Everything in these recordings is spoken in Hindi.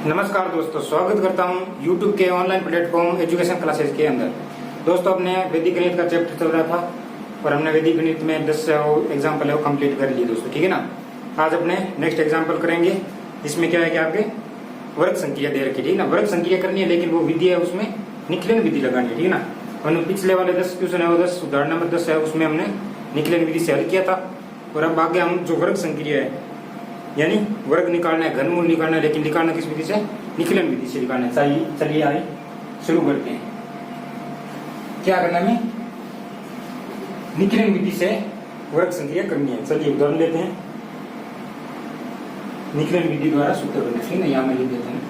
नमस्कार दोस्तों, स्वागत करता हूं YouTube के ऑनलाइन प्लेटफॉर्म एजुकेशन क्लासेस के अंदर। दोस्तों, अपने वैदिक गणित का चैप्टर चल रहा था और हमने वैदिक गणित में 10 एग्जाम्पल है वो कंप्लीट कर लिए दोस्तों, ठीक है ना। आज अपने नेक्स्ट एग्जाम्पल करेंगे। इसमें क्या है कि आपके वर्ग संख्या दे रखी, ठीक है ना। वर्ग संख्या करनी है, लेकिन वो विधि है उसमें निकलन विधि लगानी है, ठीक है ना। हमने पिछले वाले 10 क्वेश्चन है वो 10 उदाहरण नंबर 10 है उसमें हमने निकलन विधि से हल किया था। और अब आगे हम जो वर्ग संख्या है यानी वर्ग निकालना है, घनमूल निकालना है, लेकिन निकालना किस विधि से? निकलन विधि से निकालना चाहिए। चलिए आइए शुरू करते हैं। क्या करना है? निकलन विधि से वर्ग संख्या करनी है। चलिए उदाहरण लेते हैं। निकलन विधि द्वारा सूत्र बनना है, यहां में लिख देते हैं।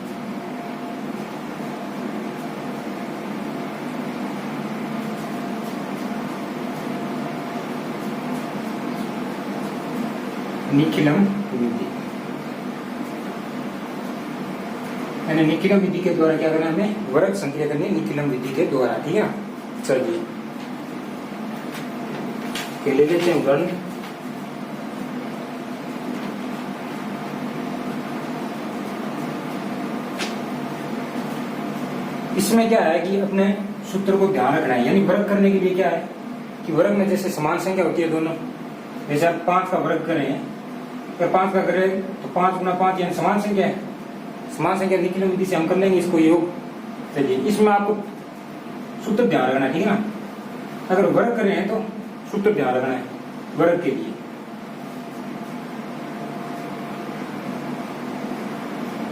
निकलन विधि यानी निकलन विधि के द्वारा क्या करना है? हमें वर्ग संख्या करनी है निकलन विधि के द्वारा, ठीक है। चलिए ले लेते हैं उदाहरण। इसमें क्या है कि अपने सूत्र को ध्यान रखना है, यानी वर्ग करने के लिए क्या है कि वर्ग में जैसे समान संख्या होती है दोनों, जैसे आप 5 का वर्ग करें, अगर 5 का करें तो 5 गुना 5 यानी समान संख्या है। समान संख्या निकलन विधि से हम कर लेंगे इसको योग। चलिए इसमें आपको सूत्र ध्यान रखना है, ठीक है ना। अगर वर्ग कर रहे हैं तो सूत्र ध्यान रखना है वर्ग के लिए।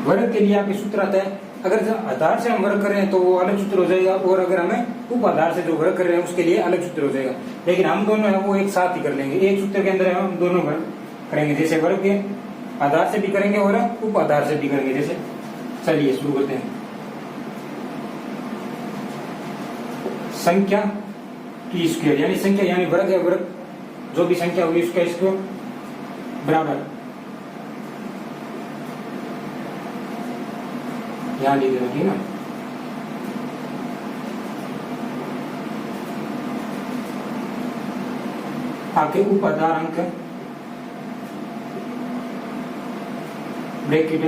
वर्ग के लिए आपके सूत्र आता है, अगर आधार से हम वर्ग कर रहे हैं तो वो अलग सूत्र हो जाएगा, और अगर हमें उप आधार से जो वर्ग कर रहे हैं उसके लिए अलग सूत्र हो जाएगा। लेकिन हम दोनों है वो एक साथ ही कर लेंगे, एक सूत्र के अंदर हम दोनों वर्ग करेंगे, जैसे वर्ग के आधार से भी करेंगे और उप आधार से भी करेंगे जैसे। चलिए शुरू करते हैं। संख्या की स्क्वायर यानी संख्या यानी वर्ग है, वर्ग जो भी संख्या होगी उसका स्क्वायर बराबर, यहां लिख देना, ठीक है ना। आगे उप आधार अंक ब्रैकेट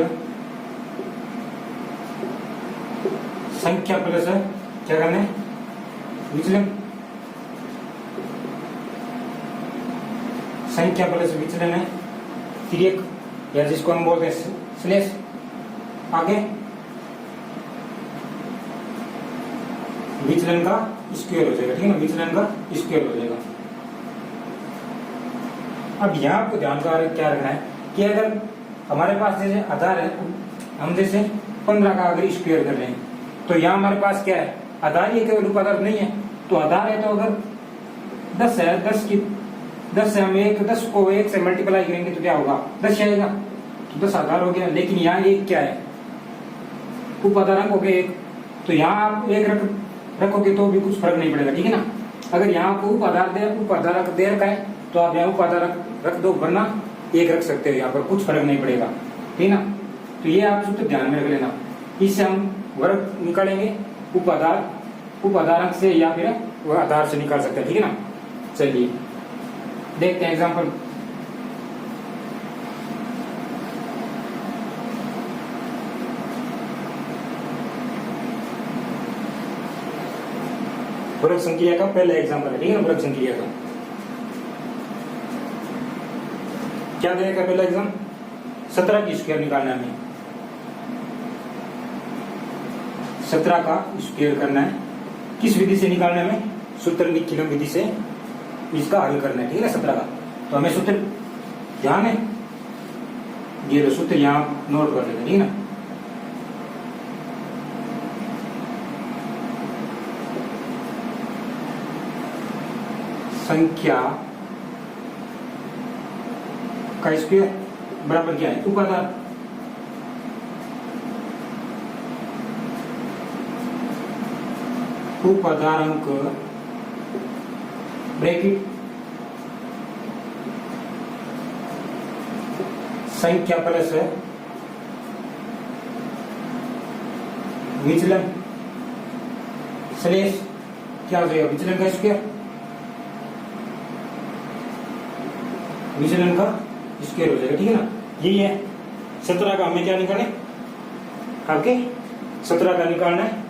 संख्या प्लस है क्या करना है? विचलन। संख्या प्लस विचलन है तिर्यक, या जिसको हम बोलते हैं स्लेश। आगे विचलन का स्क्वायर हो जाएगा, ठीक है ना। विचलन का स्क्वायर हो जाएगा। अब यहाँ आपको ध्यान का क्या रखना है कि अगर हमारे पास जैसे आधार है, हम जैसे 15 का अगर स्क्वायर कर रहे हैं तो यहाँ हमारे पास क्या है? आधार, ये केवल उपाधार नहीं है। तो आधार है तो अगर 10 है, 10 से हम 10 को 1 से मल्टीप्लाई करेंगे तो क्या होगा? 10 आएगा, तो 10 आधार हो गया। लेकिन यहाँ एक क्या है? उपाधारांक हो गया 1। तो यहाँ आप 1 रखोगे तो भी कुछ फर्क नहीं पड़ेगा, ठीक है ना। अगर यहाँ आपको उपाधारक दे रखा है तो आप यहाँ उपाधारक रख दो, वरना 1 रख सकते हो, यहाँ पर कुछ फर्क नहीं पड़ेगा, ठीक है ना। तो ये आप सूत्र ध्यान में रख लेना। इससे हम वर्ग निकालेंगे उपाधारक से या फिर वह आधार से निकाल सकते हैं, ठीक है ना। चलिए देखते हैं एग्जाम्पल। वर्ग संख्या का पहला एग्जाम्पल है, ठीक है ना। वर्ग संख्या का क्या देगा? पहला एग्जाम 17 की स्क्वायर निकालना है। 17 का स्क्वायर करना है, किस विधि से निकालना है? हमें सूत्र निकलन विधि से इसका हल करना है, ठीक है ना। 17 का तो हमें सूत्र ध्यान है, ये सूत्र यहाँ नोट कर लेते, ठीक है ना। संख्या का स्क्वायर बराबर क्या है? उपाधार। उपाधारांक ब्रैकेट संख्या प्लस है विचलन स्लेश क्या हो जाएगा? विचलन का स्क्वायर, विचलन का स्क्वायर हो जाएगा, ठीक है ना। यही है 17 का हमें क्या निकाले आपके 17 का निकालना है,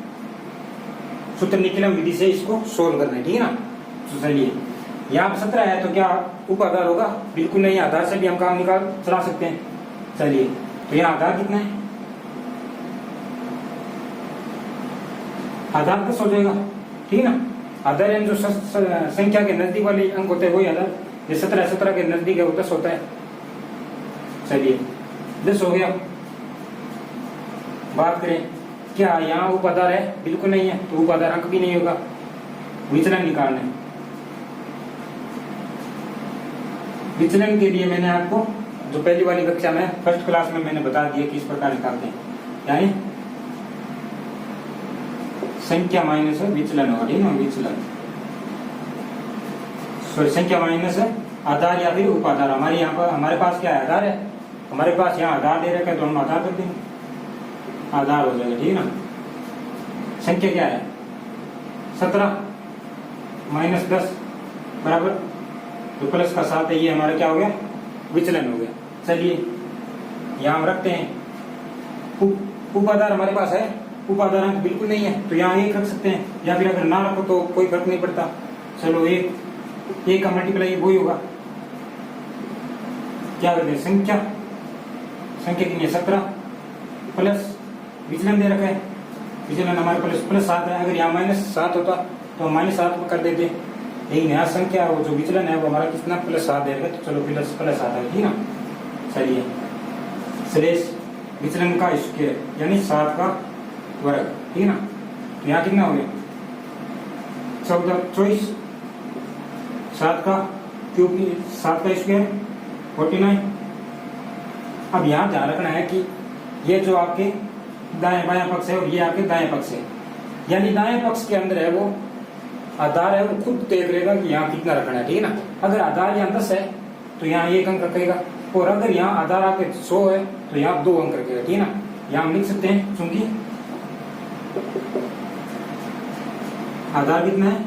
सूत्र निकलन विधि से इसको सोल्व करना है, ठीक है ना। तो चलिए यहाँ पर 17 है तो क्या उप आधार होगा? बिल्कुल नहीं, आधार से भी हम काम निकाल चला सकते हैं। चलिए तो यहाँ आधार कितना है? आधार 10 हो जाएगा, ठीक है ना। आधार जो संख्या के नजदीक वाले अंक होते हैं वही आधार, ये 17 के नजदीक है वो 10 होता है। चलिए 10 हो गया। बात करें क्या यहाँ उप आधार है? बिल्कुल नहीं है, तो उप आधार अंक भी नहीं होगा। विचलन निकालना है। विचलन के लिए मैंने आपको जो पहली वाली कक्षा में फर्स्ट क्लास में मैंने बता दिया कि इस प्रकार निकालते हैं, यानी संख्या माइनस विचलन होगा, ठीक है। विचलन सॉरी संख्या माइनस आधार या फिर उप आधार। हमारे यहाँ पर हमारे पास क्या है? आधार है। हमारे पास यहाँ आधार दे रखा है तो हम आधार कर देंगे, आधार हो जाएगा, ठीक है ना। संख्या क्या है? 17 माइनस 10 बराबर तो प्लस का 7 है, ये हमारा क्या हो गया? विचलन हो गया। चलिए यहाँ हम रखते हैं उप आधार हमारे पास है, उप आधार अंक बिल्कुल नहीं है तो यहाँ 1 रख सकते हैं, या फिर अगर ना रखो तो कोई फर्क नहीं पड़ता। चलो 1 का मल्टीप्लाई वही होगा, क्या करते हैं? संख्या कितनी है? 17 प्लस विचलन दे रखा है, विचलन हमारे प्लस 7 है। अगर यहाँ -7 होता तो हम -7 कर देते, लेकिन यहाँ संख्या वो जो विचलन है वो हमारा कितना? +7 दे रखा है, तो चलो प्लस आता है, ठीक ना। चलिए शेष विचलन का स्क्वायर यानी 7 का वर्ग, ठीक है ना। तो यहाँ कितना हो गया? 24 7 का क्यूब 7 का स्क्वायर 49। अब यहाँ ध्यान रखना है कि ये जो आपके दाएं बायां पक्ष है और ये आपके दाएं पक्ष है, यानी दाएं पक्ष के अंदर है वो आधार है, वो खुद देख लेगा कि यहाँ कितना रखना है, ठीक है ना। अगर आधार यहाँ 10 है तो यहाँ 1 अंक रखेगा, और अगर यहाँ आधार आपके 100 है तो यहाँ 2 अंक रखेगा, ठीक है ना। यहाँ हम लिख सकते हैं चूंकि आधार कितना है?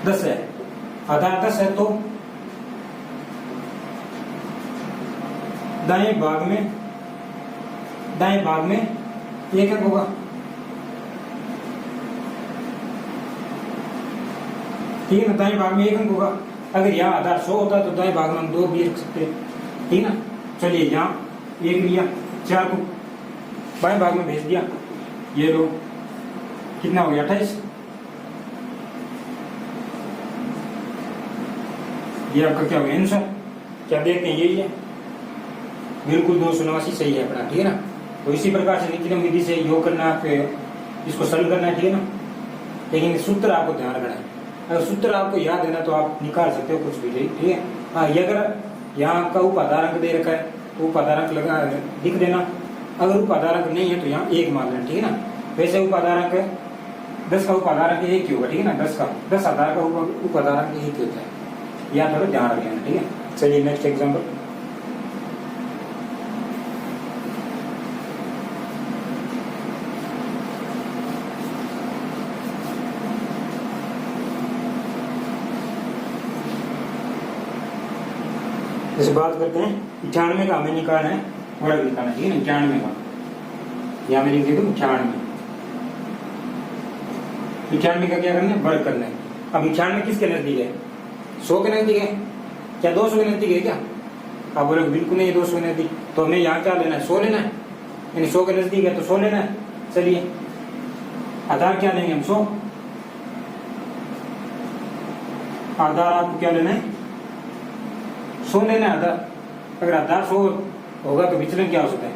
10 है, आधार 10 है तो दाएं भाग में 1 अंक होगा, ठीक है ना। दाएं भाग में 1 अंक होगा। अगर यहाँ आधार 100 होता तो दाएं भाग में हम 2 भी रख सकते हैं, ठीक है ना। चलिए यहाँ 1 लिया, 4 को बाएं भाग में भेज दिया, ये लो कितना हो गया? 28। ये आपका क्या हो गया आंसर? क्या देखते हैं? यही है, बिल्कुल 289 सही है अपना, ठीक है ना। तो इसी प्रकार से निकिलम विधि से योग करना, इसको सरल करना है, ठीक है ना। लेकिन सूत्र आपको ध्यान रखना है, अगर सूत्र आपको याद है ना तो आप निकाल सकते हो कुछ भी, ठीक है। हाँ, ये अगर यहाँ आपका उप आधार अंक दे रखा है तो उप आधार अंक लगा लिख देना, अगर उप आधार अंक नहीं है तो यहाँ 1 मान लेना, ठीक है ना। वैसे उप आधार अंक 10 का उप आधार अंक 1 ही होगा, ठीक है ना। 10 आधार का उप आधार अंक 1 होता है, यह थोड़ा ध्यान रख लेना, ठीक है। चलिए नेक्स्ट एग्जाम्पल। जैसे बात करते हैं 98 का हमें निकालना है, वर्ग निकालना है, ठीक है ना। 98 का यहाँ मैं लिख देता हूँ 98 का क्या करना है? वर्ग करना है। अब 98 किसके नजदीक है? 100 के नजदीक है क्या? 200 के नजदीक है क्या? अब बोले बिल्कुल नहीं है 200 के नजदीक, तो हमें यहाँ क्या लेना है? 100 लेना है, यानी 100 के नजदीक है तो 100 लेना है। चलिए आधार क्या लेंगे हम? 100। आधार आपको क्या लेना है? 100 लेना है आधार। अगर आधार 100 होगा तो विचलन क्या हो सकता है?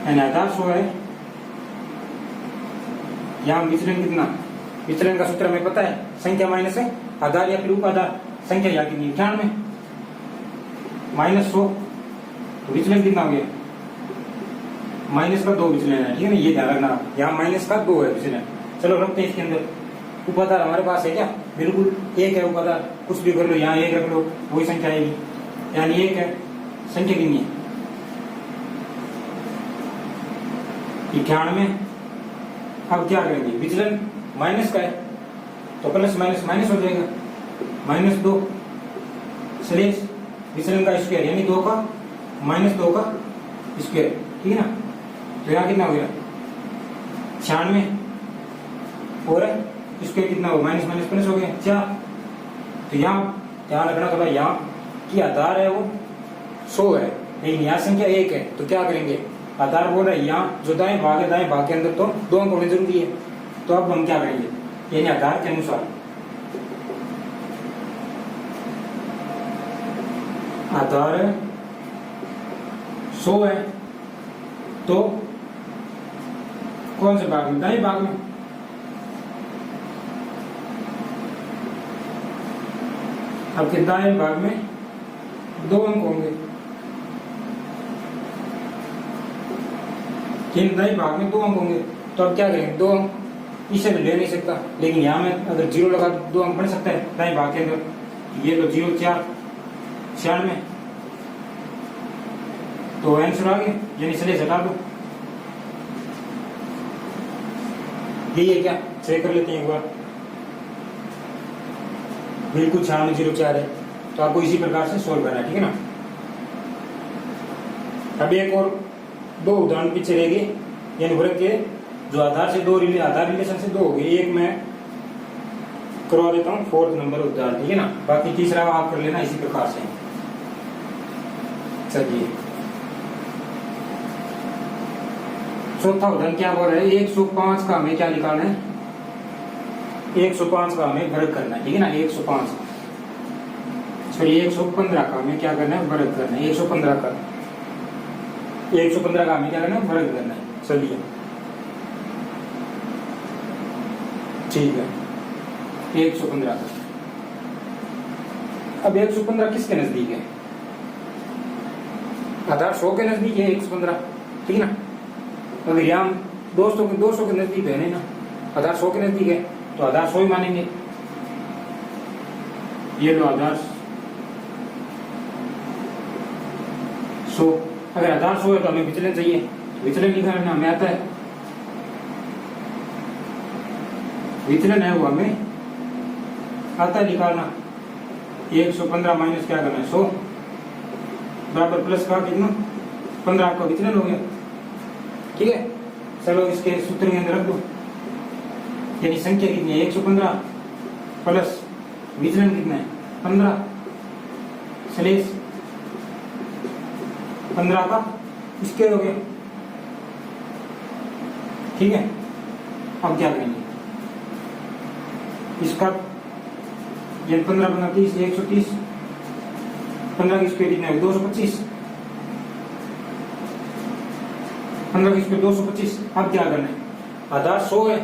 यानी आधार 100 है, यहाँ विचलन कितना? विचलन का सूत्र हमें पता है, संख्या माइनस है आधार या फिर उप आधार। संख्या यहाँ कितनी? 98 -100 तो विचलन कितना हो गया? माइनस का 2 विचलन है, ठीक है ना। ये ध्यान रखना, यहाँ माइनस का 2 है विचलन। चलो रखते हैं इसके अंदर। उप आधार हमारे पास है क्या? बिल्कुल 1 है उप आधार, कुछ भी कर लो, यहाँ 1 रख लो, वही संख्या आएगी, यानी 1 है। संख्या कितनी है? 98। अब क्या करेंगे? विचलन माइनस का है तो प्लस माइनस माइनस हो जाएगा, -2 शेष विचलन का स्क्वायर यानी 2 का -2 का स्क्वायर, ठीक है ना। तो यहाँ कितना हो गया 96 और स्क्वायर कितना हो माइनस माइनस प्लस हो गया 4। तो यहाँ ध्यान रखना थोड़ा, यहाँ की आधार है वो 100 है लेकिन यहाँ संख्या 1 है। तो क्या करेंगे, आधार बोल रहा है यहाँ जो दाएं भाग है, दाएं भाग के अंदर तो 2 अंक होने जरूरी है। तो अब हम क्या करेंगे, यानी आधार के अनुसार आधार 100 है तो कौन से भाग में, दाएं भाग में। अब के दाएं भाग में 2 अंक होंगे, दाएं भाग में 2 अंक होंगे। तो अब क्या करेंगे, 2 अंक इसे ले नहीं सकता, लेकिन यहाँ में अगर 0 लगा तो 2 अंक बन सकता है दाएं भाग के अंदर। ये लो 0 4 96 तो आंसर आ गया, यानी चलिए हटा दो। यही है क्या, चेक कर लेते हैं एक बार। बिल्कुल 9604 है। तो आपको इसी प्रकार से सोल्व करना है, ठीक है ना। अब एक और 2 उदाहरण पीछे रहेगी, यानी वर्ग के जो आधार से 2 आधार रिलेशन से 2 हो गए। एक मैं करवा देता हूँ 4th नंबर उदाहरण, ठीक है ना। बाकी तीसरा आप कर लेना इसी प्रकार से। चलिए चौथा उदाहरण क्या बोल रहा है, 105 का हमें क्या निकालना है, 105 का हमें वर्ग करना है, ठीक है ना। 105 सॉरी 115 का हमें क्या करना है, वर्ग करना है। 115 का हमें क्या करना है, वर्ग करना है। चलिए ठीक है 115 का। अब 115 किसके नजदीक है, आधार 100 के नजदीक है 115, ठीक है ना। अगर यहाँ 200 के नजदीक है नहीं ना, आधार 100 के नजदीक है तो आधार 100 ही मानेंगे। ये लो आधार 100, अगर आधार 100 है तो हमें विचलन चाहिए, विचलन निकालना हमें आता है। विचलन है वो हमें आता है निकालना। 115 माइनस क्या करना है 100 बराबर प्लस का कितना 15, आपका विचलन हो गया, ठीक है। चलो इसके सूत्र के अंदर रख दो, यानी संख्या कितनी है 115 प्लस विचलन कितना है 15 सलेस 15 का स्क्वायर हो गया, ठीक है। अब क्या करेंगे इसका, ये 15 15 30 130, 15 की स्क्वायर कितना है 225, 15 की स्क्वायर 225। अब क्या करना है, आधार 100 है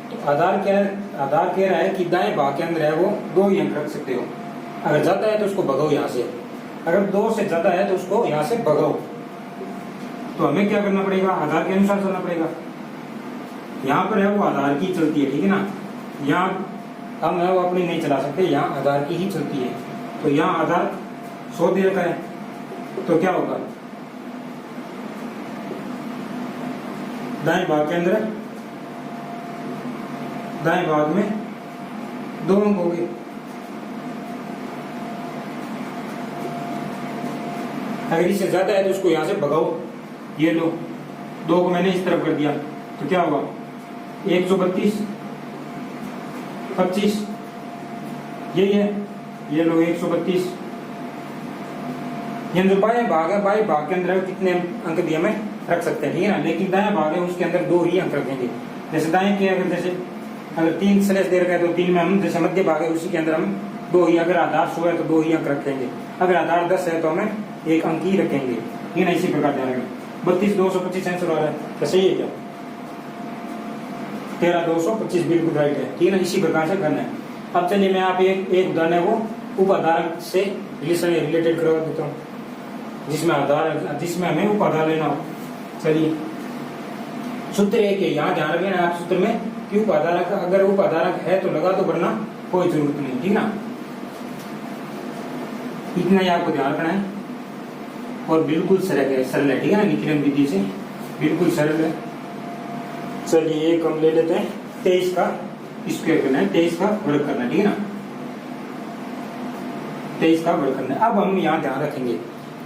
तो आधार क्या है, आधार कह रहा है कि दाएं भाग के अंदर है वो 2 ही अंक रख सकते हो। अगर ज्यादा है तो उसको भगाओ यहाँ से, अगर 2 से ज्यादा है तो उसको यहाँ से भगाओ। तो हमें क्या करना पड़ेगा, आधार के अनुसार चलना पड़ेगा। यहाँ पर है वो आधार की चलती है, ठीक है ना। यहाँ हम है वो अपनी नहीं चला सकते, यहाँ आधार की ही चलती है। तो यहाँ आधार 100 दे रखा है तो क्या होगा, दाएं भाग के अंदर दाएं भाग में 2 अंक हो गए। अगर इससे ज्यादा है तो उसको यहां से भगाओ। ये लो 2 को मैंने इस तरफ कर दिया तो क्या हुआ 132 25, यही है। ये लो 132, ये जो बाएं भाग है, बाएं भाग के अंदर कितने अंक दिए हमें रख सकते हैं, ठीक है ना। लेकिन दाएं भाग है उसके अंदर 2 ही अंक रखेंगे। जैसे दाएं के अगर 3 स्लेश दे रखा है तो 3 में हम, जैसे मध्य भाग है उसी के अंदर हम 2 ही, अगर आधार 100 है तो 2 ही अंक रखेंगे, अगर आधार 10 है तो हमें 1 अंक ही रखेंगे, ठीक है ना। इसी प्रकार ध्यान रखें। 32 225 आंसर आ रहा है, तो सही है क्या, 13 225 बिल्कुल राइट है, ठीक है ना। इसी प्रकार से करना है। अब चलिए मैं आप एक उदाहरण है वो उपाधारक से रिलेटेड करवा देता हूँ, जिसमें हमें उपाधार लेना हो। चलिए सूत्र एक है, यहाँ ध्यान रखें आप सूत्र में कि उपाधारक, अगर उपाधारक है तो लगा दो, वरना कोई जरूरत नहीं, ठीक ना। इतना ही आपको ध्यान रखना है और बिल्कुल सरल है, ठीक है ना। विकिरण विधि से बिल्कुल सरल है। चलिए एक हम ले लेते हैं, 23 का स्क्वायर करना है, 23 का वर्ग करना है, ठीक है ना। 23 का वर्ग करना है। अब हम यहाँ ध्यान रखेंगे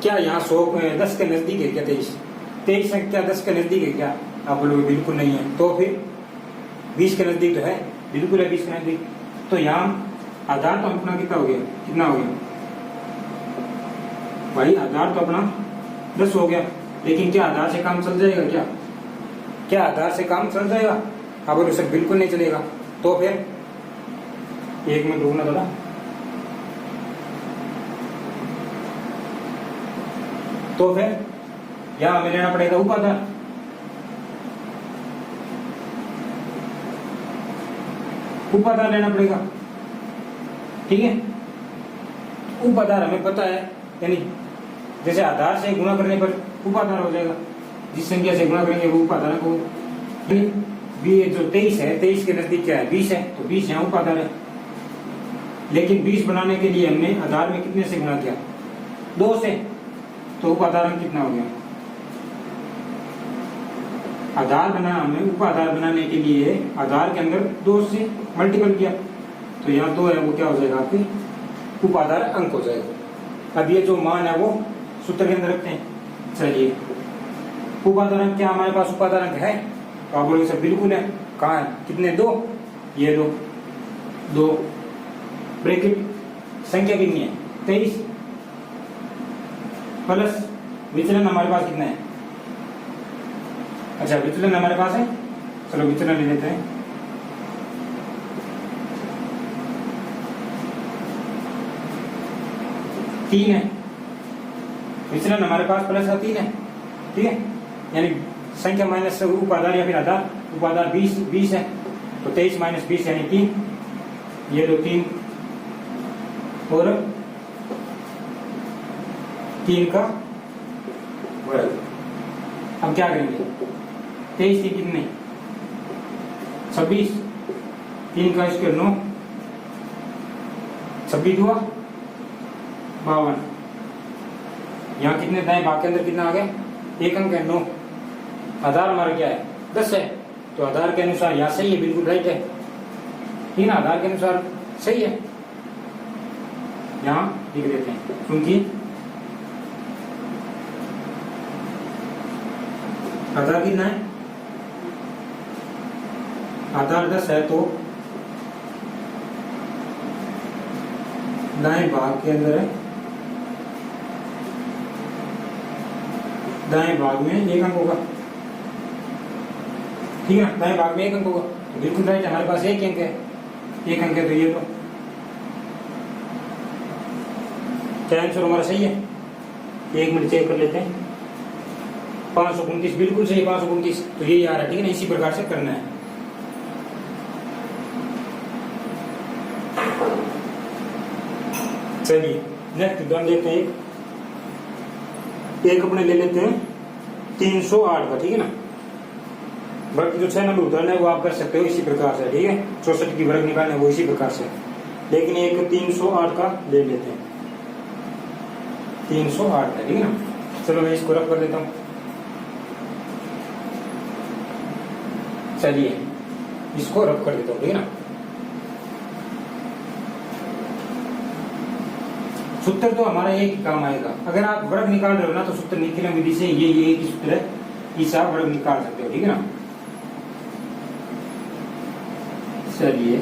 क्या यहाँ 10 के नजदीक है क्या 23? 23 संख्या 10 के नजदीक है क्या? आप बोलोगे बिल्कुल नहीं है। तो फिर 20 के नजदीक तो है, बिल्कुल है 20 के नजदीक। तो यहाँ आधार तो अपना कितना हो गया, कितना हो गया भाई? आधार तो अपना 10 हो गया, लेकिन क्या आधार से काम चल जाएगा क्या? क्या आधार से काम चल जाएगा? आप बोलो सर बिल्कुल नहीं चलेगा। तो फिर एक मिनट रुकना थोड़ा। तो फिर यहां हमें लेना पड़ेगा उपाधार। उपाधार लेना पड़ेगा, ठीक है। उपाधार हमें पता है, यानी जैसे आधार से गुणा करने पर उपाधार हो जाएगा, जिस संख्या से गुणा करेंगे वो उपाधार को। जो 23 है, 23 के नजदीक क्या है? 20 है, तो 20 यहाँ उपाधार है। लेकिन 20 बनाने के लिए हमने आधार में कितने से गुणा किया? 2 से। तो उपाधार कितना हो गया? आधार बना हमने, उपाधार बनाने के लिए आधार के अंदर 2 से मल्टीपल किया, तो यहाँ 2 है, वो क्या हो जाएगा? आपके उपाधार अंक हो जाएगा। अब ये जो मान है वो सूत्र के अंदर रखते हैं। चलिए, उपाधार अंक क्या हमारे पास उपाधार अंक है? तो आप बोलोगे सर बिल्कुल है। कहाँ है? कितने? 2। ये लो 2 ब्रैकेट, संख्या कितनी है? 23 प्लस विचलन हमारे पास कितना है? अच्छा, विचलन हमारे पास है, चलो विचलन ले लेते हैं। तीन है विचलन हमारे पास, प्लस का 3 है, ठीक है। यानी संख्या माइनस उपाधार या फिर आधार, उपाधार 20 है, तो 23 माइनस 20 यानी 3। ये लो 3 और 3 का वर्ग। अब क्या करेंगे? 23 की कितने? 26, 3 का स्क्वायर 9, 26 हुआ 52। यहाँ कितने दाएं भाग के अंदर कितना आ गया? 1 अंक है, 9। आधार हमारा क्या है? 10 है, तो आधार के अनुसार यहाँ सही है, बिल्कुल राइट है, ठीक ना? आधार के अनुसार सही है, यहाँ लिख देते हैं, क्योंकि आधार कितना है? आधार 10 है, तो दाएं भाग के अंदर है, दाएं भाग में 1 अंक होगा, ठीक है। दाएं भाग में 1 अंक होगा, तो बिल्कुल राइट, हमारे पास 1 अंक है, 1 अंक है, तो ये तो क्या आंसर हमारा सही है? 1 मिनट चेक कर लेते हैं। 529 बिल्कुल सही, 529, तो यही आ रहा है, ठीक है ना? इसी प्रकार से करना है। चलिए नेक्स्ट उदाहरण लेते हैं। एक अपने ले लेते हैं 308 का, ठीक है ना? बाकी जो 6 नंबर उदाहरण है वो आप कर सकते हो इसी प्रकार से, ठीक है। 64 की वर्ग निकालना है वो इसी प्रकार से, लेकिन एक 308 का ले लेते हैं। 308 है, ठीक है ना? चलो मैं इसको रख कर देता हूँ। चलिए इसको रख कर देता हूँ, ठीक है ना? सूत्र तो हमारा एक ही काम आएगा। अगर आप वर्ग निकाल रहे हो ना, तो सूत्र निकलन विधि से ये एक ही सूत्र है, इससे आप वर्ग निकाल सकते हो, ठीक है ना? चलिए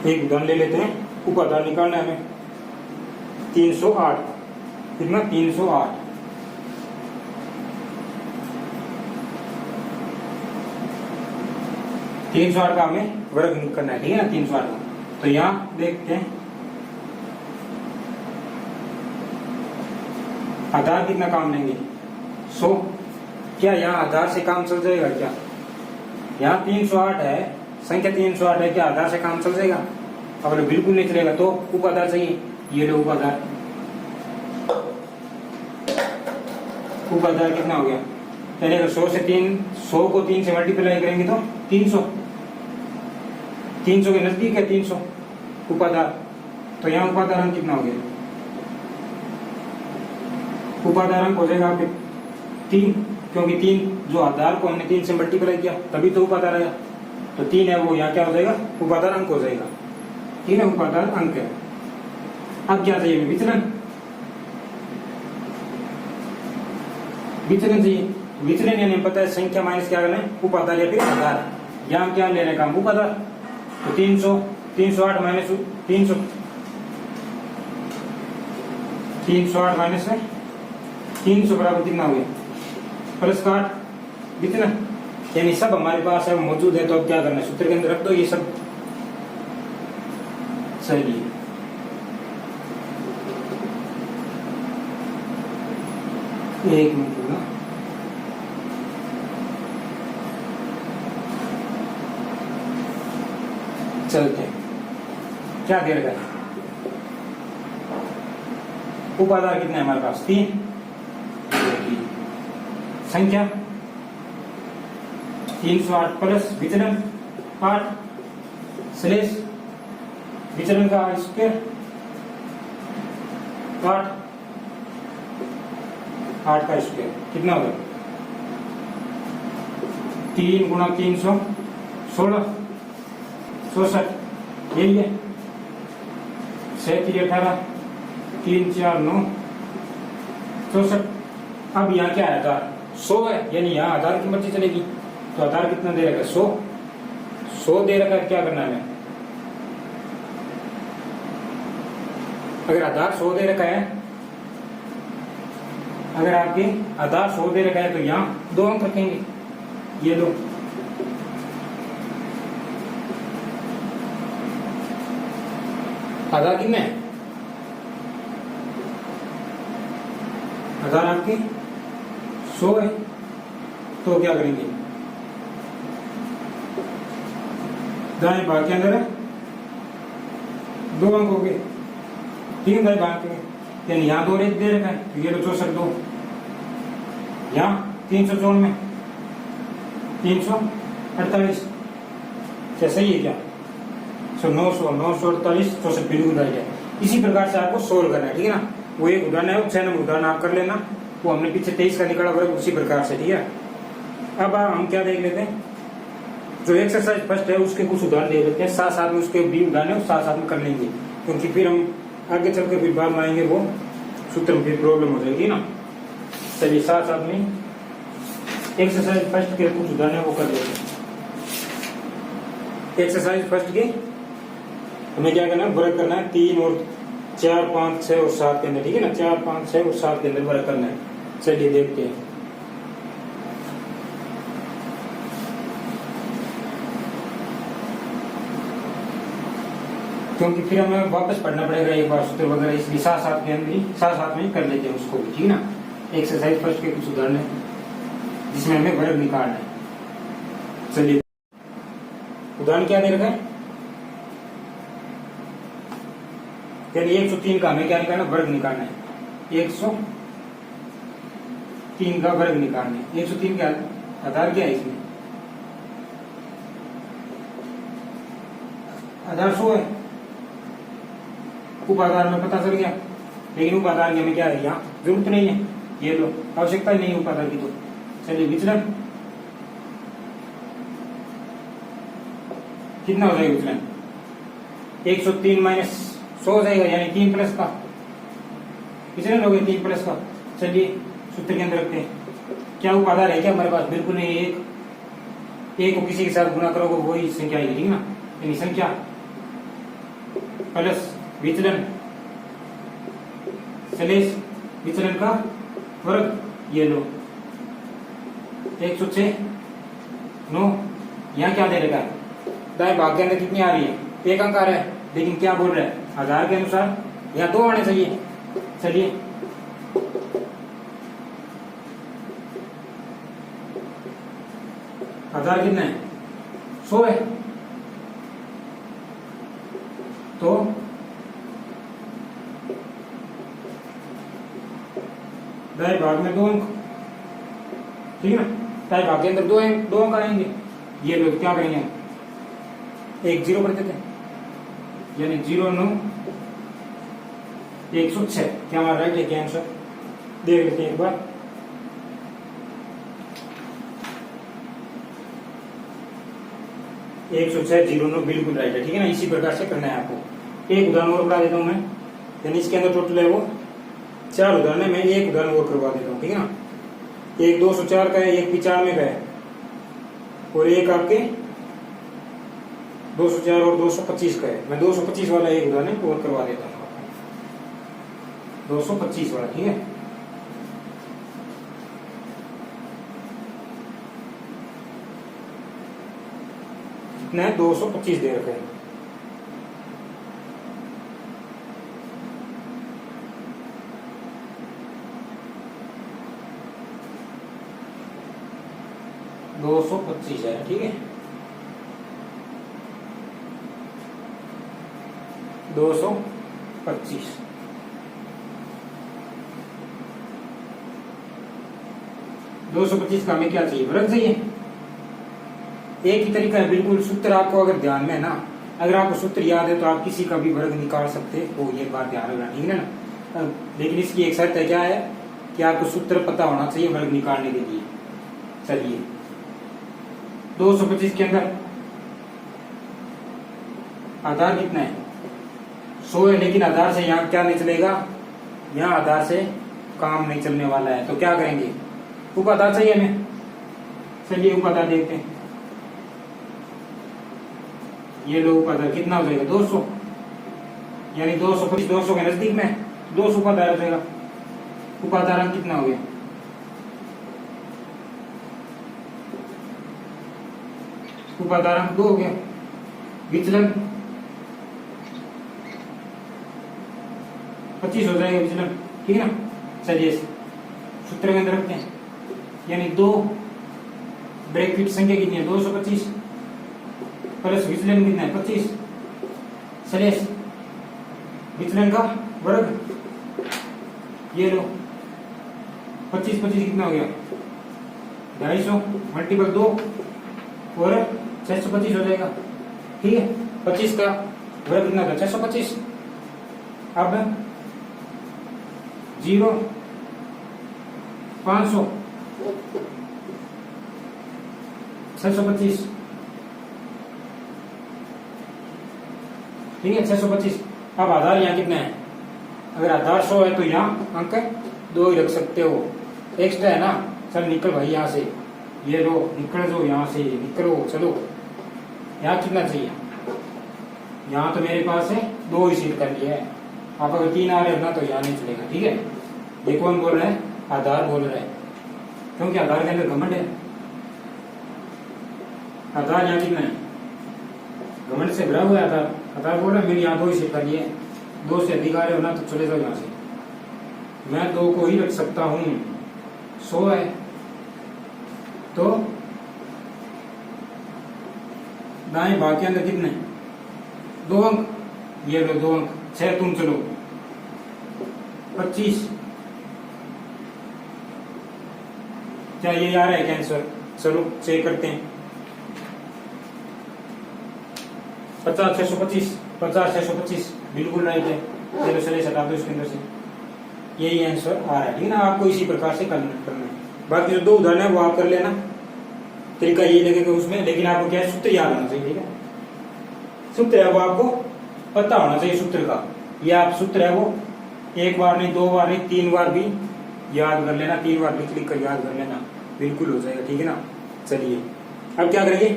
एक उदाहरण ले लेते हैं। उपाधार निकालना है हमें 308, कितना? 308। का हमें वर्ग करना है, ठीक है ना? 308 का, तो यहाँ देखते हैं आधार कितना काम लेंगे? 100। क्या यहाँ आधार से काम चल जाएगा क्या? यहाँ 308 है, संख्या 308 है, क्या आधार से काम चल जाएगा? अगर बिल्कुल नहीं चलेगा तो उपाधार चाहिए। ये लो उपाधार, उपाधार कितना हो गया? यानी अगर 100 को 3 से मल्टीप्लाई करेंगे तो 300, 300 के नजदीक है 300 उपाधार, तो यहाँ उपाधार अंक कितना हो गया? उपाधार अंक हो जाएगा आपके 3, क्योंकि 3 जो आधार को हमने 3 से मल्टीप्लाई किया तभी तो उपाधार आया, तो 3 है वो यहाँ क्या हो जाएगा? उपाधार अंक हो जाएगा, ठीक है? उपाधार अंक है। अब क्या चाहिए? विचलन। विचलन चाहिए। विचलन यानी पता है संख्या माइनस क्या करना है, उपाधार या फिर आधार। यहाँ हम क्या लेने का उपाधार, तो 308 माइनस 308 माइनस 300 बराबर कितना हुआ, प्लस का 8 विचलन, यानी सब हमारे पास है मौजूद है। तो अब क्या करना है, सूत्र के अंदर रख दो ये सब। चलिए एक मिनट होगा, चलते हैं। क्या दे रखा है, उपाधार कितना है हमारे पास 3, संख्या 308 प्लस विचलन 8 स्लेश विचलन का स्क्वायर 8 का स्क्वायर कितना होगा, 3 गुणा 300 16 64, यही है 6 3 18 3 4 9 64। अब यहाँ क्या है, आधार 100 है, यानी यहाँ आधार की मर्जी चलेगी। तो आधार कितना दे रखा है, 100 दे रखा है। क्या करना है, अगर आधार 100 दे रखा है, अगर आपके आधार 100 दे रखा है तो यहाँ 2 अंक रखेंगे, ये लो। आधार कितने है, आधार आपकी 100 है, तो क्या करेंगे, दाएं भाग के अंदर 2 अंक हो गए, 3 दाएं भाग के, यानी यहाँ 2 रेख दे रखा है, तो ये लो 64 2, यहाँ 354 348, क्या सही है क्या, 900 948 64 बिल्कुल राइट है। इसी प्रकार से आपको सोल्व करना है, ठीक है ना। वो एक उदाहरण है, 6 नंबर उदाहरण आप कर लेना, वो हमने पीछे 23 का निकाला हुआ है, उसी प्रकार से, ठीक है। अब हम क्या देख लेते हैं, जो एक्सरसाइज फर्स्ट है उसके कुछ उदाहरण दे देते हैं, साथ साथ में उसके भी उदाहरण साथ में कर लेंगे, क्योंकि फिर हम आगे चलकर फिर बाद में आएंगे, वो सूत्र में फिर प्रॉब्लम हो जाएगी ना। चलिए साथ साथ में एक्सरसाइज फर्स्ट के कुछ उदाहरण वो कर लेते हैं। एक्सरसाइज फर्स्ट की हमें क्या करना है, वर्ग करना है 3 और 4 5 6 और 7 के अंदर, ठीक है ना। 4 5 6 और 7 के अंदर वर्ग करना है। चलिए देखते हैं। क्योंकि फिर हमें वापस पढ़ना पड़ेगा एक बार सूत्र वगैरह, इसलिए साथ साथ के अंदर ही साथ में ही कर लेते हैं उसको भी, ठीक है ना। एक्सरसाइज फर्स्ट के कुछ उदाहरण है जिसमें हमें वर्ग निकालना है। चलिए उदाहरण क्या दे रखा है, यानी 103 का हमें क्या निकालना, वर्ग निकालना है। 103 का वर्ग निकालना है। 103 का आधार क्या है, इसमें आधार 100 है, उपाधार में पता चल गया, लेकिन उपाधार की हमें क्या है, यहाँ जरूरत नहीं है, ये लो आवश्यकता ही नहीं है उपाधार की। तो चलिए विचलन कितना हो जाएगा, विचलन 103 माइनस 100 हो जाएगा, यानी 3 प्लस का विचलन हो गया, 3 प्लस का। चलिए सूत्र के अंदर रखते हैं। क्या उपाधार है क्या हमारे पास, बिल्कुल नहीं। एक को किसी के साथ गुणा करोगे वही संख्या आएगी, ठीक है ना। यानी संख्या प्लस विचलन सलेश विचलन का वर्ग, ये लो 106 9। यहाँ क्या दे रखा है, दाएं भाग के अंदर कितनी आ रही है, 1 अंक आ रहा है, लेकिन क्या बोल रहा है, आधार के अनुसार यहाँ 2 आने चाहिए। चलिए आधार कितना है, 100 है, तो दाएं भाग में 2 अंक, ठीक है ना। दाएं भाग के अंदर 2 अंक आएंगे, ये लोग क्या करेंगे, एक 0 कर देते हैं, यानी 0 9 106। क्या हमारा राइट है, क्या आंसर देख लेते हैं एक बार। एक 106 0 9 बिल्कुल राइट है, ठीक है ना। इसी प्रकार से करना है आपको। एक उदाहरण और बता देता हूं मैं, यानी इसके अंदर टोटल है वो 4 उदाहरण है, मैं एक उदाहरण और करवा देता हूँ, ठीक है ना। एक 204 का है, एक 95 का है, और एक आपके 204 और 225 का है। मैं 225 वाला एक उदाहरण और करवा देता हूँ आपको। 225 वाला, ठीक है। कितना है? 225 दे रखे हैं। दो 225 है, ठीक है। 225 225 का हमें क्या चाहिए? वर्ग चाहिए। एक ही तरीका है बिल्कुल। सूत्र आपको अगर ध्यान में है ना, अगर आपको सूत्र याद है तो आप किसी का भी वर्ग निकाल सकते हो, ये बात ध्यान रखना, ठीक है ना। लेकिन इसकी एक शर्त है, क्या है कि आपको सूत्र पता होना चाहिए वर्ग निकालने के लिए। चलिए 225 के अंदर आधार कितना है? 100 है, लेकिन आधार से यहाँ क्या नहीं चलेगा? यहाँ आधार से काम नहीं चलने वाला है, तो क्या करेंगे? उपाधार चाहिए हमें। चलिए उपाधार देखते हैं। ये लो उपाधार कितना हो जाएगा? 200, यानी 225 200 के नजदीक में 200 उपाधार हो जाएगा। उपाधार कितना हो गया? उपाधार 2 हो गया। विचलन 25 हो जाएगा विचलन, ठीक है ना। चलिए सूत्र के अंदर रखते हैं, यानी 2 ब्रैकेट संख्या कितनी है? 225 प्लस विचलन कितना है? 25। चलिए विचलन का वर्ग, ये लो 25 25 कितना हो गया? 250 मल्टीपल 2 और 625 हो जाएगा, ठीक है। 25 का वर्ग कितना था? 625। अब 0 500 625, ठीक है 625। अब आधार यहाँ कितना है? अगर आधार 100 है तो यहाँ अंक 2 ही रख सकते हो, एक्स्ट्रा है ना। चल निकल भाई यहाँ से, ये लो निकल दो यहाँ से, निकलो। चलो यहाँ कितना चाहिए? यहाँ तो मेरे पास है 2 ही सीट कर लिया है। आप अगर 3 आ रहे हो ना तो यहाँ नहीं चलेगा, ठीक है। ये कौन बोल रहा है? आधार बोल रहा है, क्योंकि आधार के अंदर घमंड है। आधार यहाँ कितना है? घमंड से भरा हुआ है आधार। आधार बोल रहा है मेरे यहाँ 2 ही सीट कर लिए, 2 से अधिक आ रहे हो ना तो चले जाओ यहाँ से। मैं 2 को ही रख सकता हूँ। 100 है तो दाएं भाग के अंदर कितने? 2 अंक, ये लो 2 अंक। 6 तुम चलो 25, क्या ये आ रहा है कैंसर? चलो चेक करते हैं। 50 625, 50 625 बिल्कुल राइट है। चलो चले हटा दो इसके अंदर से, यही आंसर आ रहा है, ठीक है ना। आपको इसी प्रकार से कैलकुलेट करना है। बाकी जो 2 उदाहरण है वो आप कर लेना, तरीका ये लगेगा उसमें। लेकिन आपको क्या है? सूत्र याद होना चाहिए, ठीक है। सूत्र है वो आपको पता होना चाहिए सूत्र का। ये आप सूत्र है वो 1 बार नहीं, 2 बार नहीं, 3 बार भी याद कर लेना। 3 बार लिख लिख कर याद कर लेना, बिल्कुल हो जाएगा, ठीक है ना। चलिए अब क्या करेंगे?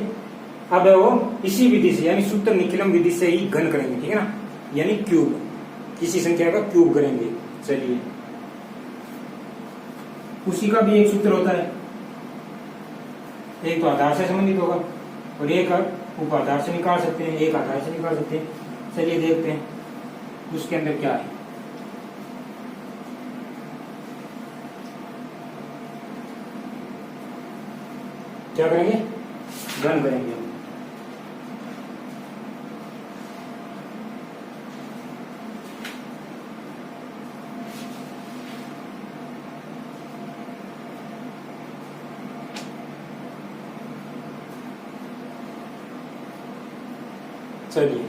अब वो इसी विधि से, यानी सूत्र निकलम विधि से ही घन करेंगे, ठीक है ना। यानी क्यूब, किसी संख्या का क्यूब करेंगे। चलिए उसी का भी एक सूत्र होता है, एक तो आधार से संबंधित होगा और एक उपाधार से निकाल सकते हैं, एक आधार से निकाल सकते हैं। चलिए देखते हैं उसके अंदर क्या है। क्या करेंगे? घन करेंगे। चलिए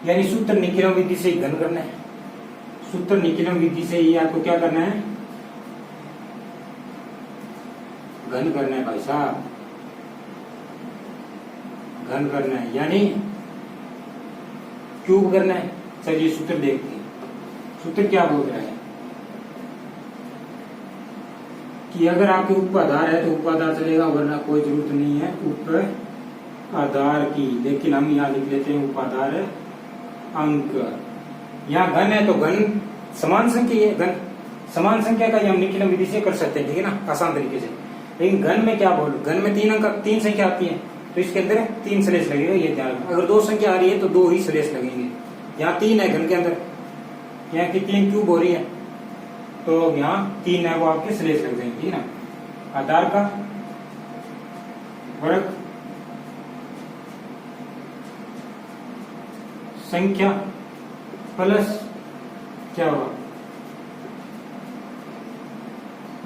यानी सूत्र निकिलम विधि से घन करना है। सूत्र निकिलम विधि से ही आपको क्या करना है? घन करना है भाई साहब, घन करना है, यानी क्यूब करना है। चलिए सूत्र देखते हैं, सूत्र क्या बोल रहा है। कि अगर आपके उपाधार है तो उपाधार चलेगा, वरना कोई जरूरत नहीं है उप आधार की। लेकिन हम यहाँ लिख लेते हैं उपाधार है अंक। यहाँ घन है तो घन समान संख्या है, घन समान संख्या का हम निखिलम विधि से कर सकते हैं, ठीक है ना, आसान तरीके से। लेकिन घन में क्या बोलो, घन में 3 अंक 3 संख्या आती है तो इसके अंदर 3 स्लेश लगेगा, ये ध्यान रखना। अगर 2 संख्या आ रही है तो 2 ही स्लेश लगेंगे। यहाँ 3 है घन के अंदर, यहाँ की 3 क्यूब हो रही है तो यहाँ 3 है वो आपके स्लेश लग जाएंगे, ठीक है ना। आधार का वर्ग संख्या प्लस क्या होगा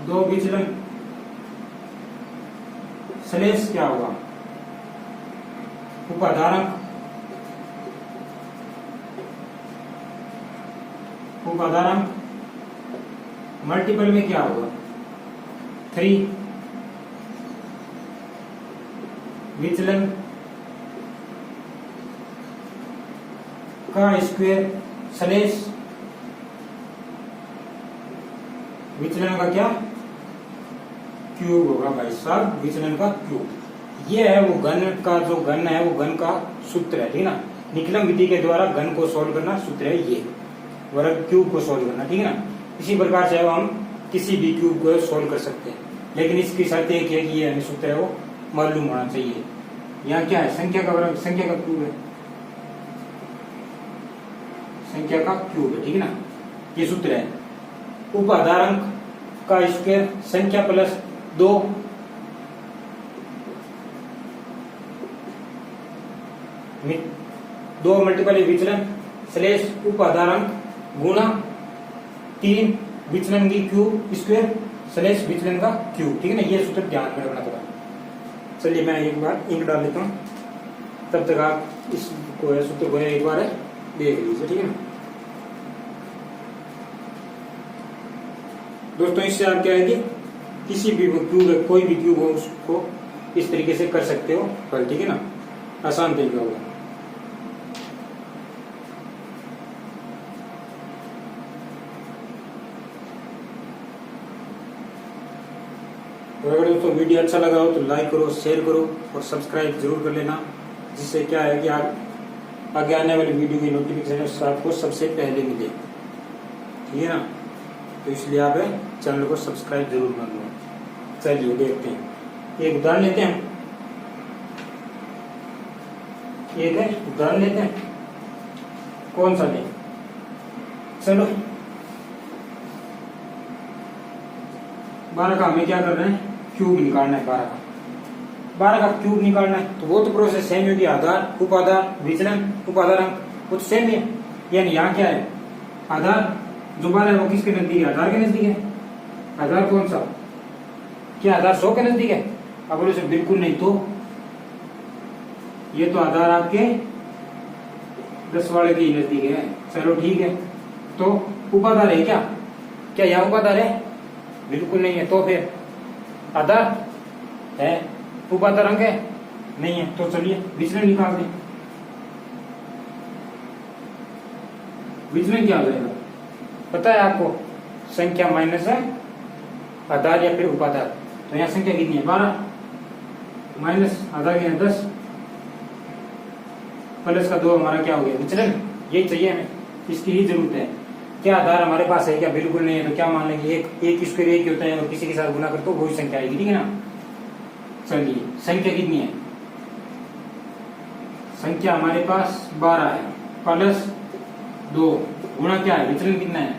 2 विचलन स्लेश क्या होगा उपाधारांक, उपाधारांक मल्टीपल में क्या होगा 3 विचलन का स्क्वायर स्लेश विचलन का क्या क्यूब होगा भाई साहब, विचलन का क्यूब। ये है वो घन का, जो घन है वो घन का सूत्र है, ठीक है ना। निखिलम विधि के द्वारा घन को सोल्व करना सूत्र है ये, वर्ग क्यूब को सोल्व करना, ठीक है ना। इसी प्रकार से हम किसी भी क्यूब को सोल्व कर सकते हैं, लेकिन इसकी शर्त एक है कि ये हमें सूत्र है वो मालूम होना चाहिए। यहाँ क्या है, संख्या का वर्ग संख्या का क्यूब है, संख्या का क्यूब है, ठीक है ना, ये सूत्र है। उपाधारांक का स्क्वायर संख्या प्लस 2 2 मल्टीपल विचलन स्लेश उपाधारांक गुणा 3 विचलन की क्यूब स्क्वायर स्लेश विचलन का क्यूब, ठीक है ना। ये सूत्र ध्यान में रखना पड़ा। चलिए मैं एक बार इंक डाल लेता हूँ, तब तक आप इसको सूत्र को एक बार देख लीजिए, ठीक है ना। दोस्तों इससे आप क्या है कि किसी भी क्यूब, कोई भी क्यूब हो उसको इस तरीके से कर सकते हो हल, ठीक है ना, आसान तरीका होगा। तो अगर दोस्तों वीडियो अच्छा लगा हो तो लाइक करो, शेयर करो और सब्सक्राइब जरूर कर लेना, जिससे क्या है कि आप आगे आने वाली वीडियो की नोटिफिकेशन आपको सबसे पहले मिले, ठीक है ना। तो इसलिए आप चैनल को सब्सक्राइब जरूर कर लो। चलिए देखते हैं, एक उदाहरण लेते हैं, एक है उदाहरण लेते हैं, कौन सा लें, चलो 12 का हमें क्या कर रहे हैं, क्यूब निकालना है। 12 का क्यूब निकालना है तो वो तो प्रोसेस सेम होगी, आधार उपाधार विचलन उपाधारांक वो तो सेम है। यानी यहाँ क्या है, आधार जो 12 है वो किसके नजदीक है, आधार के नजदीक है। आधार कौन सा, क्या आधार 100 के नजदीक है, अब बोले सर बिल्कुल नहीं, तो ये तो आधार आपके 10 वाले के नजदीक है। चलो ठीक है, तो उपाधार है क्या, क्या यहाँ उपाधार है, बिल्कुल नहीं है। तो फिर आधार है, उपाधारांक है नहीं है, तो चलिए विचलन निकाल दें। विचलन क्या हो जाएगा पता है आपको, संख्या माइनस है आधार या फिर उपाधार। तो यहाँ संख्या कितनी है 12 माइनस आधार के 10 प्लस का 2 हमारा क्या हो गया विचलन, यही चाहिए हमें, इसकी ही जरूरत है। क्या आधार हमारे पास है क्या, बिल्कुल नहीं है, तो क्या मान लेंगे एक स्क्वायर एक ही होता है और किसी के साथ गुना करते हो वही संख्या आएगी, ठीक है ना। चलिए संख्या कितनी है, संख्या हमारे पास 12 है प्लस 2 गुणा क्या है विचलन कितना है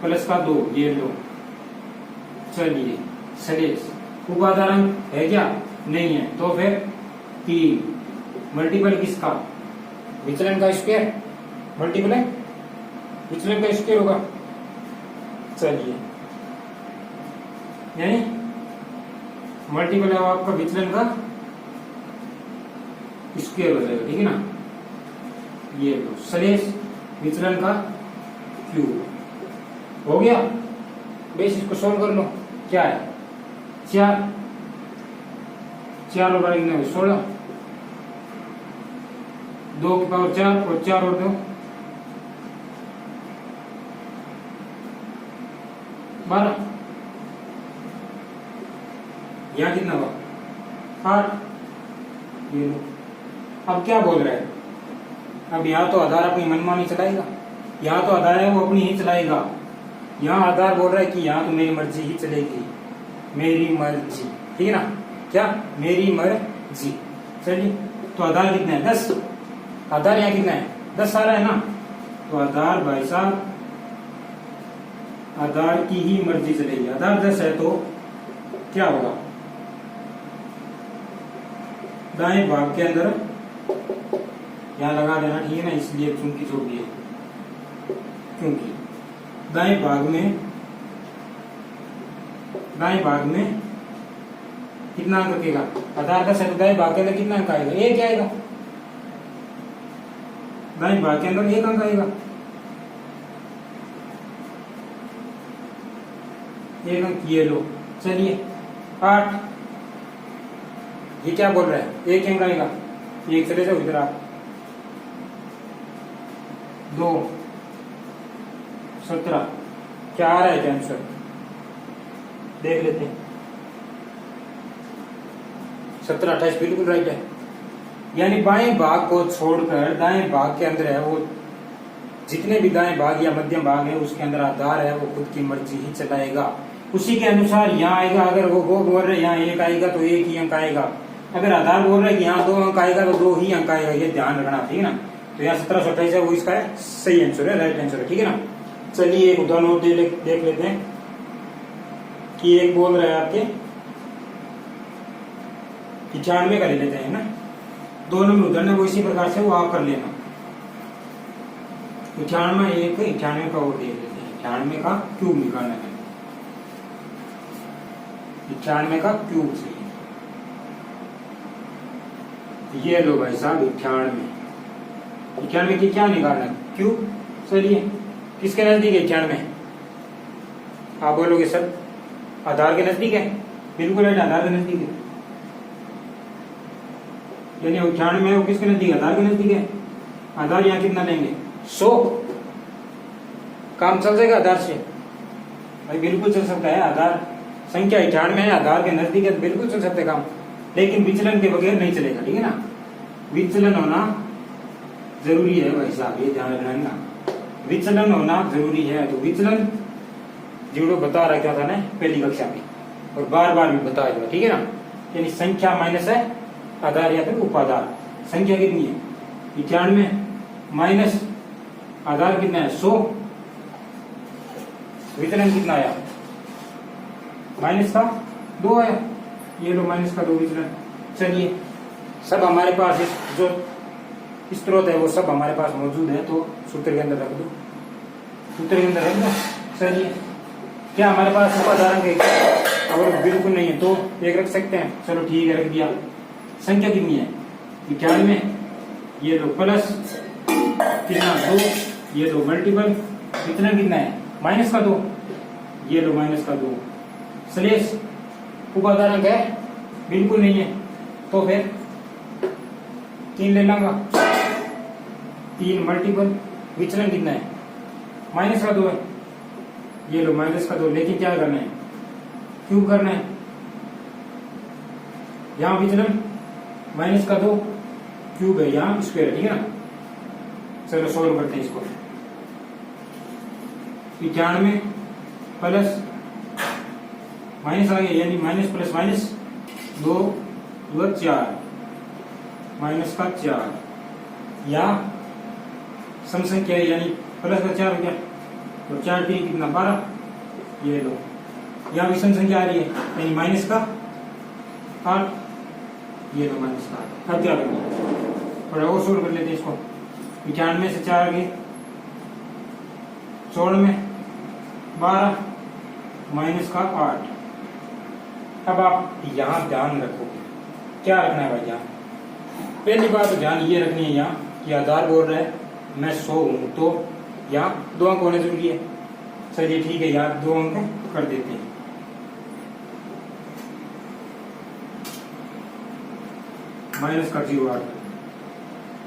प्लस का 2, ये लो। चलिए सलेश उपाधारांक है क्या, नहीं है, तो फिर 3 मल्टीपल किसका, विचलन का स्क्वायर, मल्टीपल है विचलन का स्क्वायर होगा। चलिए यानी मल्टीपल है आपका विचलन का स्क्वायर हो जाएगा, ठीक है ना। ये लो सलेश विचलन का क्यूब हो गया। बेस इसको सोल्व कर लो, क्या है 4 और 16, 2 की पावर 4 और 4 और 2 12। यहाँ कितना हुआ 8। ये लो, अब क्या बोल रहा है, अब यहाँ तो आधार अपनी मनमानी चलाएगा, यहाँ तो आधार है वो अपनी ही चलाएगा। यहाँ आधार बोल रहा है कि यहाँ तो मेरी मर्जी ही चलेगी, मेरी मर्जी, ठीक है ना, क्या मेरी मर्जी। चलिए तो आधार कितना है 10, आधार यहाँ कितना है 10 आ रहा है ना, तो आधार भाई साहब आधार की ही मर्जी चलेगी। आधार 10 है तो क्या होगा, दाएं भाग के अंदर यहाँ लगा देना, ठीक है ना, इसलिए चूंकि छोटी है, क्योंकि दाएं भाग में कितना अंक रखेगा, आधार 10 है तो दाएं भाग के अंदर कितना अंक आएगा, 1 आएगा, दाएं भाग के अंदर 1 अंक आएगा, 1 अंक ये लो। चलिए 8, ये क्या बोल रहा है 1 अंक आएगा, 1 चले जाओ इधर आप, 2 17 क्या आ रहा है क्या आंसर देख लेते हैं। 17 28 बिल्कुल राइट है, यानी बाएं भाग को छोड़कर दाएं भाग के अंदर है वो, जितने भी दाएं भाग या मध्यम भाग है उसके अंदर आधार है वो खुद की मर्जी ही चलाएगा, उसी के अनुसार यहाँ आएगा। अगर वो बोल रहे यहाँ 1 आएगा तो 1 ही अंक आएगा, अगर आधार बोल रहे हैं कि यहाँ 2 अंक आएगा तो 2 ही अंक आएगा, ये ध्यान रखना, ठीक है ना। तो यहाँ 1728 है वो इसका है सही आंसर है, राइट आंसर है, ठीक है ना। चलिए एक उदाहरण और देख लेते हैं कि एक बोल रहा है आपके 95 का ले लेते हैं ना, 2 नंबर उदाहरण है वो इसी प्रकार से वो आप कर लेना। 98 का और देख लेते हैं, 98 का क्यूब निकालना है, 98 का क्यूब चाहिए। ये लो भाई साहब 91 की क्या निकालना है क्यूब। चलिए किसके नजदीक है 91, आप बोलोगे सर आधार के नजदीक है, बिल्कुल है आधार के नजदीक है, यानी 98 है वो किसके नजदीक है, आधार के नजदीक है। आधार यहाँ कितना लेंगे 100, काम चल जाएगा आधार से भाई, बिल्कुल चल सकता है। आधार संख्या 98 है, आधार के नजदीक है, बिल्कुल चल सकता है काम, लेकिन विचलन के बगैर नहीं चलेगा, ठीक है ना, विचलन होना जरूरी है भाई साहब, ये ध्यान रखना है ना, विचलन होना जरूरी है। तो विचलन जीरो बता रखा था ना पहली कक्षा में और बार बार भी बताया जाएगा, ठीक है ना, यानी संख्या माइनस है आधार या फिर उपाधार। संख्या कितनी है 91 माइनस आधार कितना है 100, विचलन कितना आया माइनस का 2 आया, ये लो माइनस का 2 विचलन। चलिए सब हमारे पास जो स्त्रोत है वो सब हमारे पास मौजूद है, तो सूत्र के अंदर रख दो, सूत्र के अंदर रख दो। चलिए क्या हमारे पास उपाधारण है, अगर बिल्कुल नहीं है तो 1 रख सकते हैं, चलो ठीक है रख दिया। संख्या कितनी है 91, ये लो प्लस कितना 2, ये लो मल्टीपल कितना कितना है माइनस का 2, ये लो माइनस का 2, स्लेश उपाधारण है बिल्कुल नहीं है तो फिर 3 ले लूंगा, 3 मल्टीपल विचलन कितना है माइनस का 2 है, ये लो माइनस का 2, लेकिन क्या करना है क्यूब करना है, यहाँ विचलन माइनस का 2 क्यूब है, यहाँ स्क्वायर है, ठीक है ना। चलो सोल्व करते हैं इसको, 91 प्लस माइनस आ गया, यानी माइनस प्लस माइनस 2 4 माइनस का 4, या सम संख्या है यानी प्लस का 4 हो गया, तो 4 3 कितना 12, ये लो यहाँ भी सम संख्या आ रही है यानी माइनस का 8, ये लो माइनस का 8। अब क्या करेंगे थोड़ा और सोल्व कर लेते हैं इसको, 95 से 4 गए 94 12 माइनस का 8। अब आप यहाँ ध्यान रखोगे, क्या रखना है भाई, यहाँ पहली बात तो ध्यान ये रखनी है यहाँ कि आधार बोल रहा है मैं 100 हूं, तो यहाँ 2 अंक होने जरूरी है। चलिए ठीक है यार 2 अंक कर देते हैं, माइनस का 0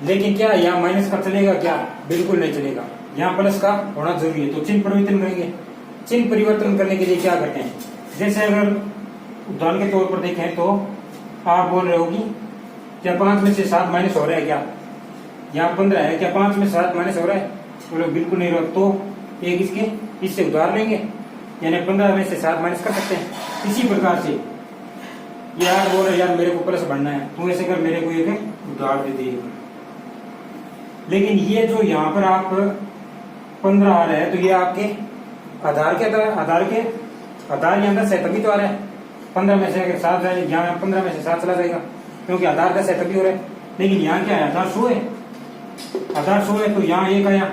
लेकिन क्या यहाँ माइनस का चलेगा क्या, बिल्कुल नहीं चलेगा, यहाँ प्लस का होना जरूरी है। तो चिन्ह परिवर्तन करेंगे, चिन्ह परिवर्तन करने के लिए क्या करते हैं, जैसे अगर उदाहरण के तौर पर देखें तो आप बोल रहे हो कि क्या 5 में से 7 माइनस हो रहा है क्या, यहाँ 15 है, क्या 5 में से 7 माइनस हो रहा है? बोलो बिल्कुल नहीं हो रहा। तो एक इससे उधार लेंगे, यानी 15 में से 7 माइनस कर सकते हैं। इसी प्रकार से यार बोल रहे यार मेरे को प्लस बढ़ना है, तू ऐसे कर मेरे को एक उधार दे दे। लेकिन ये जो यहाँ पर आप 15 आ रहा है, तो ये आपके आधार के यहाँ 10 है तभी तो आ रहा है। 15 में से अगर 7 जाए, यहाँ 15 में से 7 चला जाएगा, क्योंकि आधार 10 है तभी हो रहा है। लेकिन यहाँ क्या है, आधार 100 है, आधार 100 है तो यहाँ 1 आया।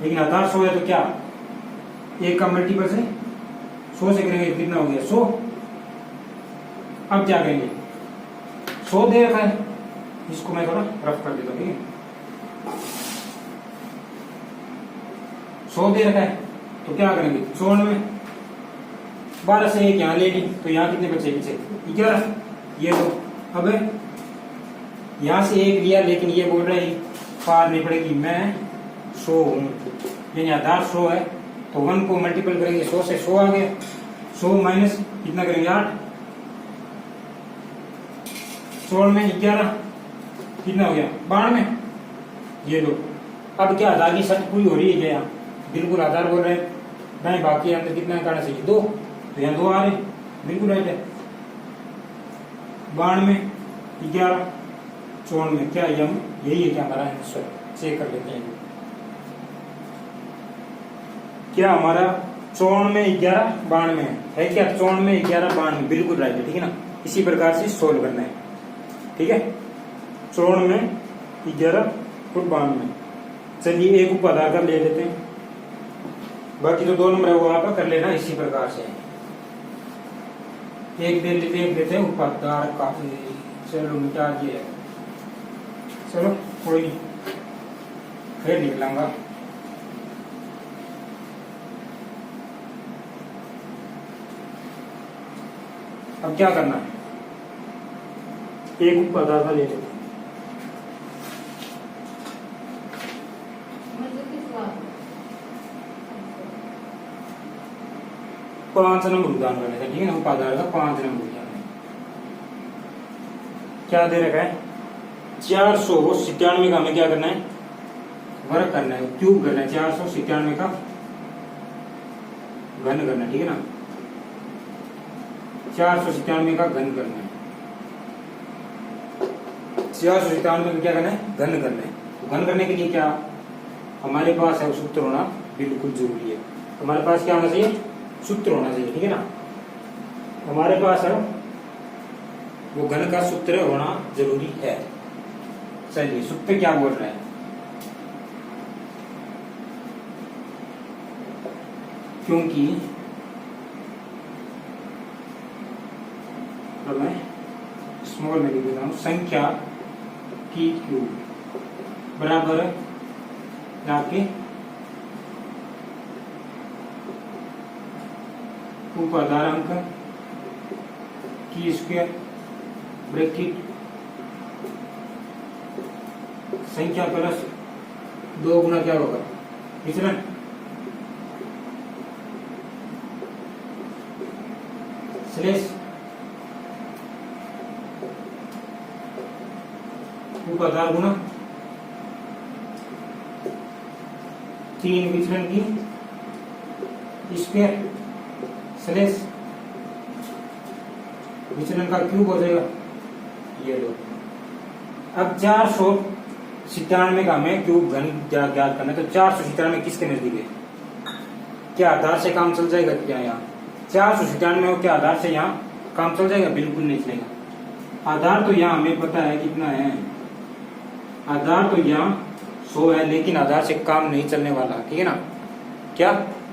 लेकिन आधार 100 है तो क्या 1 का मल्टीपल से 100 से करेंगे, कितना हो गया 100। अब क्या करेंगे, 100 दे रखा है, इसको मैं थोड़ा रफ कर देता हूँ, ठीक है। 100 दे रखा है तो क्या करेंगे, 54 में 12 से 1 यहाँ ले ली, तो यहाँ कितने बचे पीछे 11, ये लो। अब यहाँ से 1 लिया, लेकिन ये बोल रहा है पार नहीं पड़ेगी, मैं 100 हूँ, यानी आधार 100 है, तो 1 को मल्टीपल करेंगे 100 से, 100 आ गया। 100 माइनस कितना करेंगे 8, 16 में 11 कितना हो गया 92, ये लो। अब क्या आधार की शर्त पूरी हो रही है क्या, यहाँ बिल्कुल आधार बोल रहे हैं नहीं, बाकी अंदर कितना करना चाहिए 2, तो यहाँ 2 आ रहे, बिल्कुल राइट है। 92 11 54 में क्या यही है क्या हमारा आंसर, चेक कर लेते हैं। क्या हमारा 54 में 11 92 है क्या, 54 में 11 92 बिल्कुल राइट है, ठीक है ना। इसी प्रकार से सोल्व करना है, ठीक है। 54 में 11 और 92। चलिए एक उपाधार का ले लेते हैं, बाकी जो 2 नंबर है वो आप कर लेना इसी प्रकार से। एक दे लेते हैं उपाधार का, चलो मिटा दिए, चलो कोई नहीं, फिर निकलाऊंगा। अब क्या करना है, एक उपाधार का ले लेते हैं। 5 नंबर उदाहरण कर लेते हैं, ठीक है ना। उपाधार का 5 नंबर उदाहरण क्या दे रखा है, 497 का हमें क्या करना है, वर्ग करना है, क्यूब करना है, 497 का घन करना है, ठीक है ना। 497 का घन करना है, 497 का क्या करना है, घन करना है। तो घन करने के लिए क्या हमारे पास है, सूत्र होना बिल्कुल जरूरी है। हमारे पास क्या होना चाहिए, सूत्र होना चाहिए, ठीक है ना। हमारे पास है वो घन का सूत्र होना जरूरी है। चलिए सूत्र क्या बोल रहा है, क्योंकि मैं स्मॉल में लिख देता हूं, संख्या की क्यूब बराबर आपके उपाधार अंक की स्क्वायर ब्रैकेट संख्या प्लस 2 गुना क्या होगा विचलन, स्लेश उपाधार गुना 3 विचलन की स्क्वायर स्लेश विचलन का क्यूब हो जाएगा, ये लो। अब 497 का हमें क्यूब घन ज्ञात करना है, तो 497 किसके नजदीक है, क्या आधार से काम चल जाएगा क्या, यहाँ 497 हो क्या आधार से यहाँ काम चल जाएगा, बिल्कुल नहीं चलेगा। आधार तो यहाँ हमें पता है कितना है, आधार तो यहाँ 100 है, लेकिन आधार से काम नहीं चलने वाला, ठीक है ना। क्या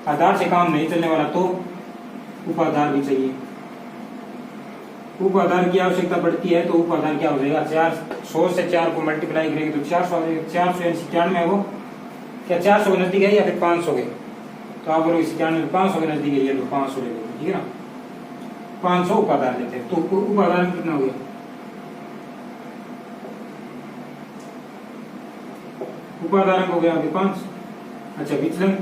आधार से काम नहीं चलने वाला, तो उपाधार भी चाहिए। उपाधार की आवश्यकता पड़ती है, तो उपाधार क्या हो जाएगा, 100 से 4 को मल्टीप्लाई करेंगे तो 400 आ जाएगा। 497 है वो क्या 400 के नजदीक है या फिर 500 के, तो आप बोलोगे 97 500 के नजदीक है, ये लो 500 ले लेते हैं, ठीक है ना। 500 उपाधार लेते हैं, तो उपाधार कितना हो गया, उपाधार हो गया अभी 5। अच्छा विचलन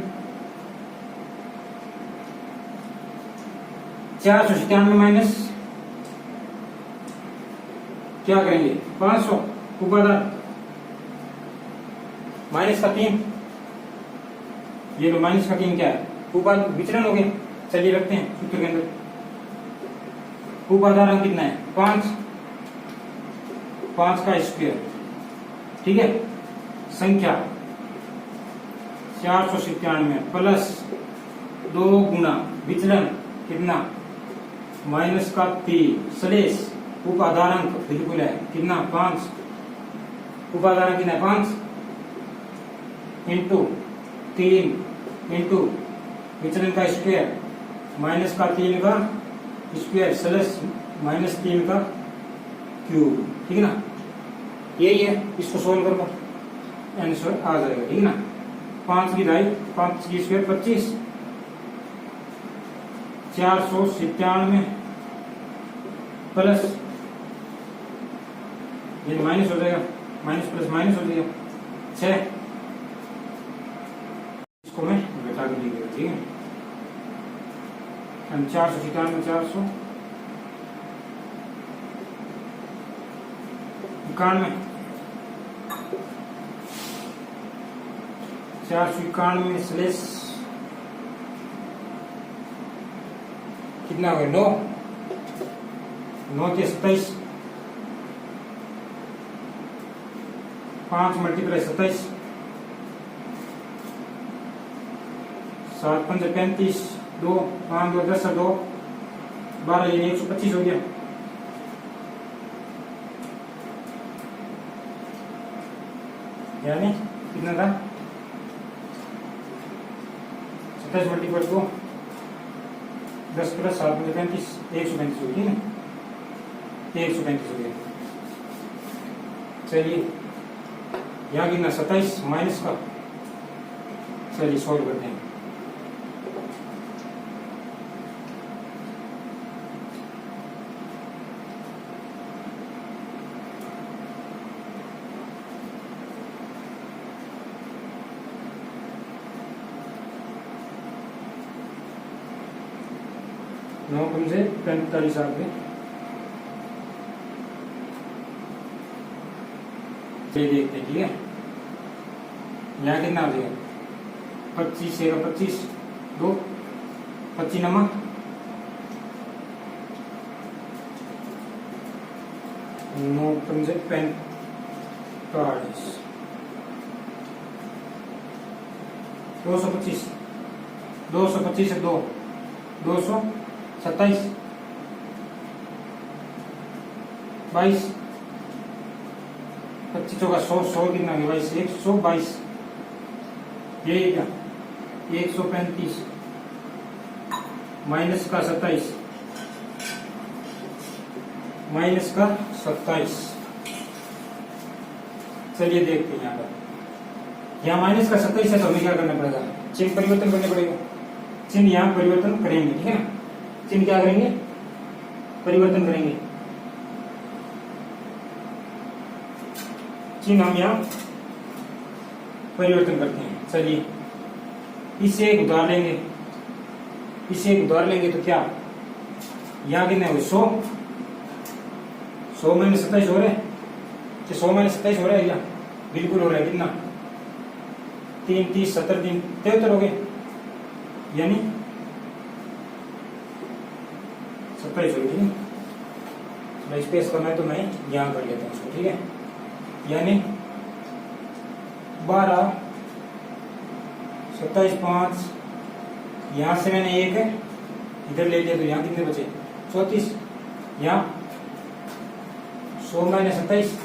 497 माइनस क्या करेंगे 500 उपादान माइनस का 3, ये लो माइनस का 3 क्या है उपादान विचलन हो गए। चलिए रखते हैं सूत्र के अंदर। उपादान कितना है 5 का स्क्वायर, ठीक है। संख्या 497 प्लस 2 गुना विचलन कितना माइनस का 3 स्लेश उपादान बिल्कुल है कितना 5, उपादान कितना है 5 इंटू 3 इंटू विचलन का स्क्वायर माइनस का 3 का स्क्वायर स्लेश माइनस 3 का क्यूब, ठीक है ना। यही है, इसको सोल्व करो आंसर आ जाएगा, ठीक है ना। 5 की 2.5 5 की स्क्वायर 25, 497 प्लस ये माइनस हो जाएगा, माइनस प्लस माइनस हो जाएगा 6, इसको मैं घटा के लिख देगा, ठीक है। 497 400 91 491 स्लेश कितना हो गया 9 के 27, 5 मल्टीप्लाई 27, 7 5 35, 2 5 2 10 2 12 यानी 125 हो गया। यानी कितना था 27 मल्टीप्लाई 2 10 प्लस 7 में 35 135 होगी ना, 135 हो गया। चलिए यहाँ कितना 27 माइनस का, चलिए सॉल्व करते हैं। नौ कम से 45 आ गए। चलिए देखते हैं, ठीक है। यहाँ कितना आ जाएगा 25 है 25 2 25 नमक 9 कम से 45 225 225 है 2 227 22 25 होगा 100 कितना है 22 122 ये क्या 135 माइनस का 27 माइनस का 27। चलिए देखते हैं यहाँ पर, यहाँ माइनस का 27 है तो हमें क्या करना पड़ेगा चिन्ह परिवर्तन करना पड़ेगा। चिन्ह यहाँ परिवर्तन करेंगे, ठीक है ना। चिन्ह क्या करेंगे परिवर्तन करेंगे, चिन्ह हम यहाँ परिवर्तन करते हैं। चलिए इससे एक उधार लेंगे, इससे एक उधार लेंगे तो क्या यहाँ कितने हो 100 माइनस 27 हो रहे हैं, 100 माइनस 27 हो रहा है क्या बिल्कुल हो रहा है कितना 3 30 70 3 73 हो गए यानी 27 हो गई। मैं स्पेस करना है तो मैं यहाँ कर लेता हूँ उसको, ठीक है। यानी 12 27 5 यहाँ से मैंने एक इधर ले लिया तो यहाँ कितने बचे 34, यहाँ 100 माइनस 27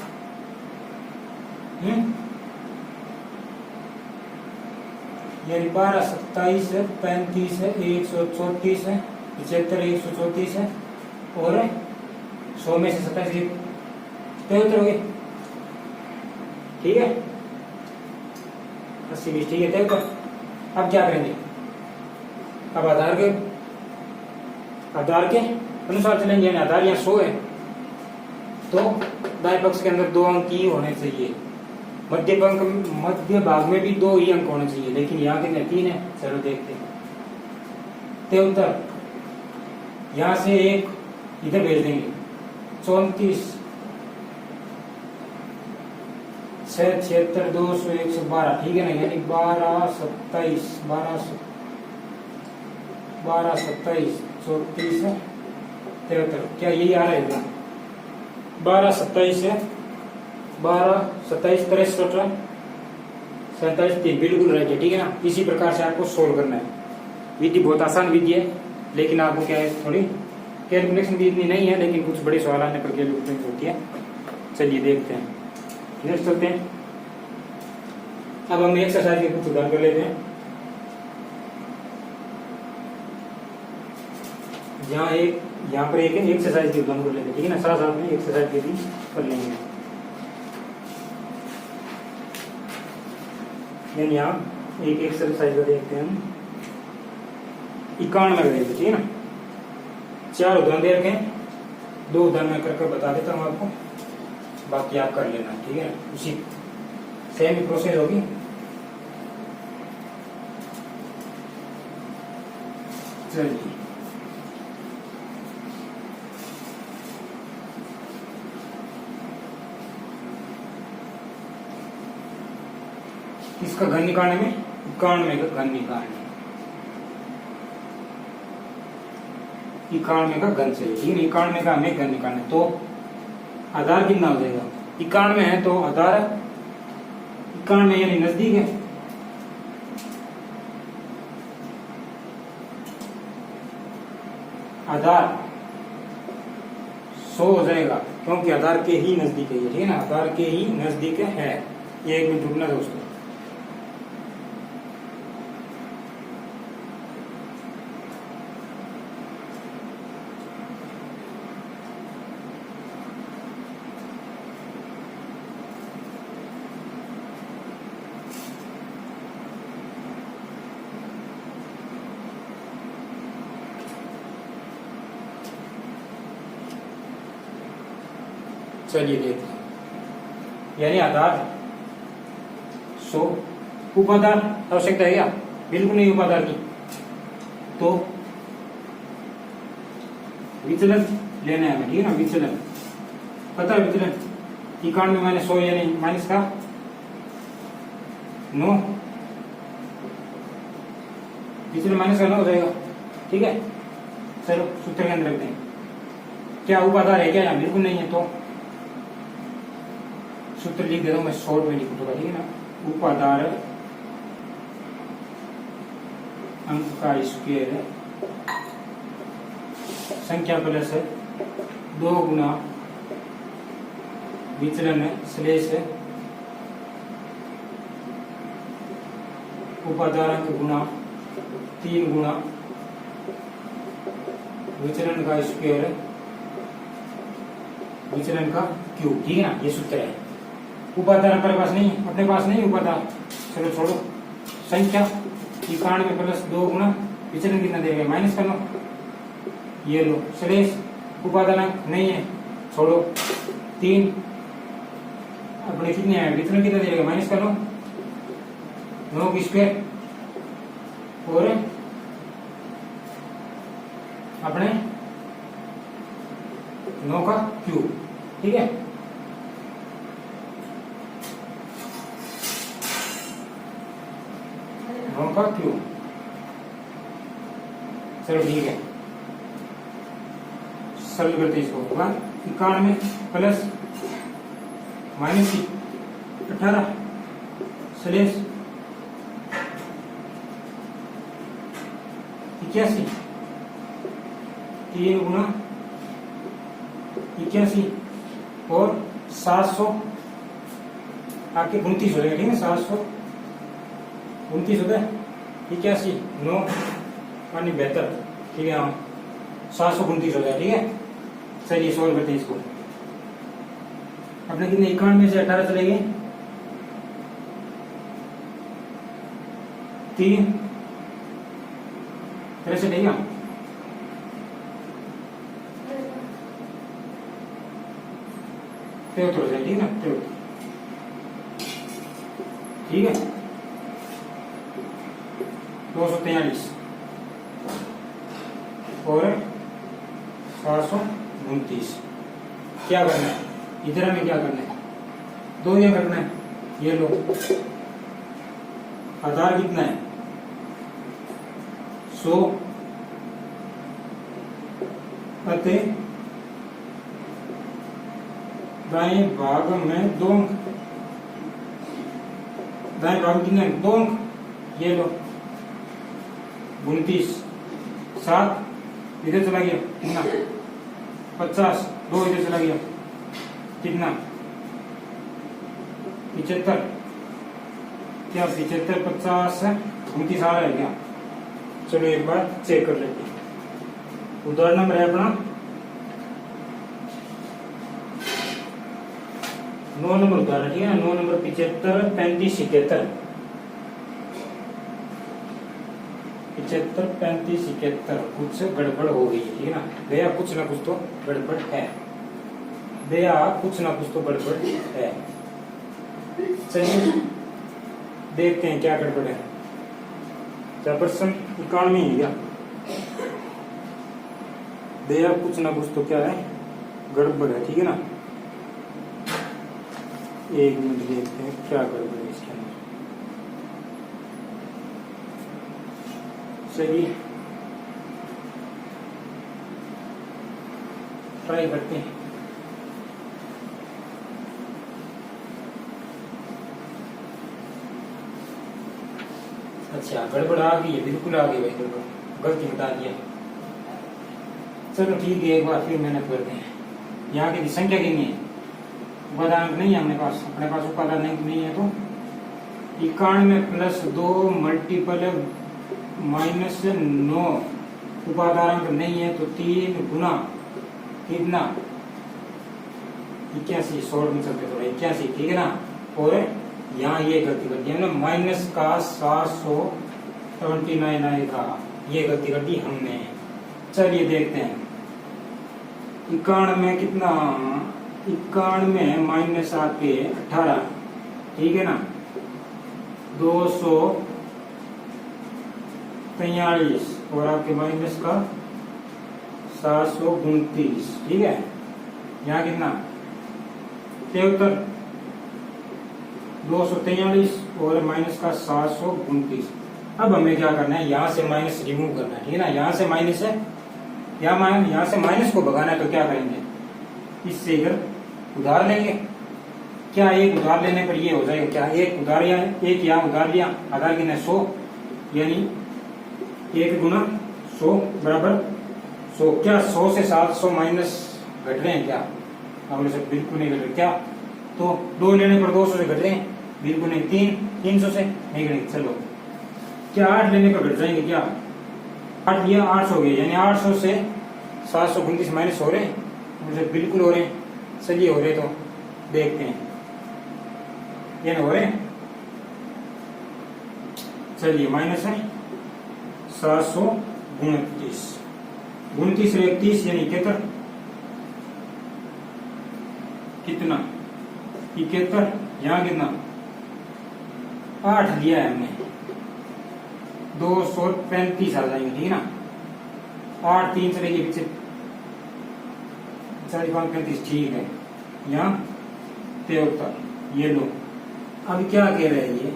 यानी 12 27 है 35 है 134 है 75 134 है और 100 में से 27 73 हो गए, ठीक है 80 20 ठीक है 73। अब क्या करेंगे, अब आधार के अनुसार चलेंगे। यानी आधार यहाँ 100 है तो दाएं पक्ष के अंदर 2 अंक ही होने चाहिए, मध्य भाग में भी 2 ही अंक होने चाहिए, लेकिन यहाँ कितने 3 है। चलो देखते हैं 73 यहाँ से एक इधर भेज देंगे 34 6 76 200 112, ठीक है ना, यानी 12 27 12 27 34 73, क्या यही आ रहा है एकदम? 12 27 है, 12 27 63 37 3 बिल्कुल राइट है, ठीक है ना। इसी प्रकार से आपको सोल्व करना है। विधि बहुत आसान विधि है, लेकिन आपको क्या है, थोड़ी कैलकुलेशन भी इतनी नहीं है, लेकिन कुछ बड़े सवाल आने पर कैलकुलेशन होती है। चलिए देखते हैं, नेक्स्ट चलते हैं। अब हम एक्सरसाइज के कुछ उदाहरण कर लेते हैं। यहाँ पर एक एक्सरसाइज के उदाहरण कर लेते हैं, ठीक है ना, साथ साथ में एक्सरसाइज के भी कर लेंगे। यानी आप एक एक्सरसाइज को देखते हैं हम 91 में देखते, ठीक है ना। 4 उदाहरण दे रखे हैं, 2 उदाहरण मैं कर बता देता हूँ आपको, बाकी आप कर लेना, ठीक है। उसी सेम ही प्रोसेस होगी। चलिए इसका घन निकालने में 91 का घन निकालने, 91 का घन चाहिए, ठीक है। 91 का हमें घन निकालना है, तो आधार कितना हो जाएगा? 91 है तो आधार 91 यानी नजदीक है, आधार 100 हो जाएगा, क्योंकि आधार के ही नजदीक है ये, ठीक है ना, आधार के ही नजदीक है। ये 1 मिनट रुकना दोस्तों। चलिए देखते हैं, यानी आधार 100, उपाधार आवश्यकता है क्या? बिल्कुल नहीं उपाधार की, तो विचलन लेना है हमें, ठीक है ना। विचलन पता है, विचलन 91 माइनस 100 यानी माइनस का 9, विचलन माइनस का 9 हो जाएगा, ठीक है। चलो सूत्र के अंदर रखते हैं। क्या उपाधार है क्या? यहाँ बिल्कुल नहीं है, तो सूत्र लिख देता हूं मैं, शॉर्ट में लिखूंगा, ठीक है ना। उपाधार अंक का स्क्वायर है, संख्या प्लस है 2 गुना विचलन है स्लेश है उपाधार अंक गुना 3 गुना विचलन का स्क्वायर है विचलन का क्यूब, ठीक है ना। ये सूत्र है। उपाधार हमारे पास नहीं है, अपने पास नहीं उपाधार, चलो छोड़ो। संख्या 91 प्लस 2 गुना विचलन कितना देगा? माइनस का 9, ये लो। स्लेश उपाधान नहीं है, छोड़ो। 3 अपने कितने आए? विचलन कितना देगा? माइनस का 9 की स्क्वायर और अपने 9 का क्यूब, ठीक है। का क्यूब, चलो ठीक है, सरल करते इसको। 91 प्लस माइनस 18 स्लेश 81, 3 गुना 81 और 700 आपके 29 हो जाएगा, ठीक है। 729 हो गए, 81 9 मानी 72, ठीक है। हाँ 729 हो गया, ठीक है। चलिए सॉल्व करते हैं इसको। अपने कितने 91 से 18 चले गए, 3 63 है क्या? हो जाए, ठीक है ना, ठीक है। 243 और 729। क्या करना है इधर, हमें क्या करना है, दो ये करना है। ये लो, आधार कितना है 100 अते दाएं भाग में 2 अंक, दाएं भाग में कितने 2 अंक, ये लो 29। 7 इधर चला गया कितना 50, 2 इधर चला गया कितना 75। क्या 75 50 29 आ रहा है क्या? चलो एक बार चेक कर लेते हैं। उदाहरण नंबर है अपना 9 नंबर उदाहरण, ठीक है ना। 9 नंबर 75 35 71, 75 35 71 कुछ गड़बड़ हो गई, ठीक है ना भैया, कुछ ना कुछ तो गड़बड़ है भैया, कुछ ना कुछ तो गड़बड़ है। चलिए देखते हैं क्या गड़बड़ है। क्या प्रश्न 91 है क्या भैया? कुछ ना कुछ तो क्या है गड़बड़ है, ठीक है ना। एक मिनट देखते हैं क्या गड़बड़ है इसके अंदर। चलिए ट्राई करते हैं। अच्छा गड़बड़ आ गई है, बिल्कुल आ गई भाई गड़बड़, गलती बता दिया। चलो ठीक है, एक बार फिर मेहनत करते हैं। यहाँ की संख्या कितनी है, उपादान नहीं है अपने पास उपादान नहीं है तो 91 प्लस 2 मल्टीपल -9, उपादान नहीं है तो 3 गुना कितना 81, 100 में चलते थोड़ा 81, ठीक है ना। और यहाँ ये गलती कर दी हमने, माइनस का 729 आएगा, ये गलती कर दी हमने। चलिए देखते हैं 91 में कितना, 91 में माइनस आके 18, ठीक है ना। 243 और आपके माइनस का 729, ठीक है। यहाँ कितना 73, 243 और माइनस का 729। अब हमें क्या करना है, यहाँ से माइनस रिमूव करना है, ठीक है ना। यहाँ से माइनस है, यहाँ से माइनस को भगाना है तो क्या करेंगे, इससे इधर उधार लेंगे। क्या एक उधार लेने पर ये हो जाएगा, क्या एक उधार एक यहाँ उधार लिया, आधार कितना 100, यानी 1 गुना 100 बराबर 100। क्या 100 से 700 माइनस घट रहे हैं क्या? आपने सब बिल्कुल नहीं घट रहे। क्या तो 2 लेने पर 200 से घट रहे हैं? बिल्कुल नहीं। 300 से नहीं घटेंगे। चलो क्या 8 लेने पर घट जाएंगे क्या? 8 लिया 800 हो गए, यानी 800 से 729 माइनस हो रहे हैं? मुझे बिल्कुल हो रहे हैं। चलिए हो रहे तो देखते हैं, ये हो रहे हैं। चलिए माइनस है 729, 29 रे 31 यानी 71, कितना 71। यहाँ कितना 8 लिया है हमने, 235 आ जाएंगे, ठीक है ना। 8 3 चलेगी पीछे 4 5 35, ठीक है। यहाँ 73, ये लो। अब क्या कह रहे हैं ये,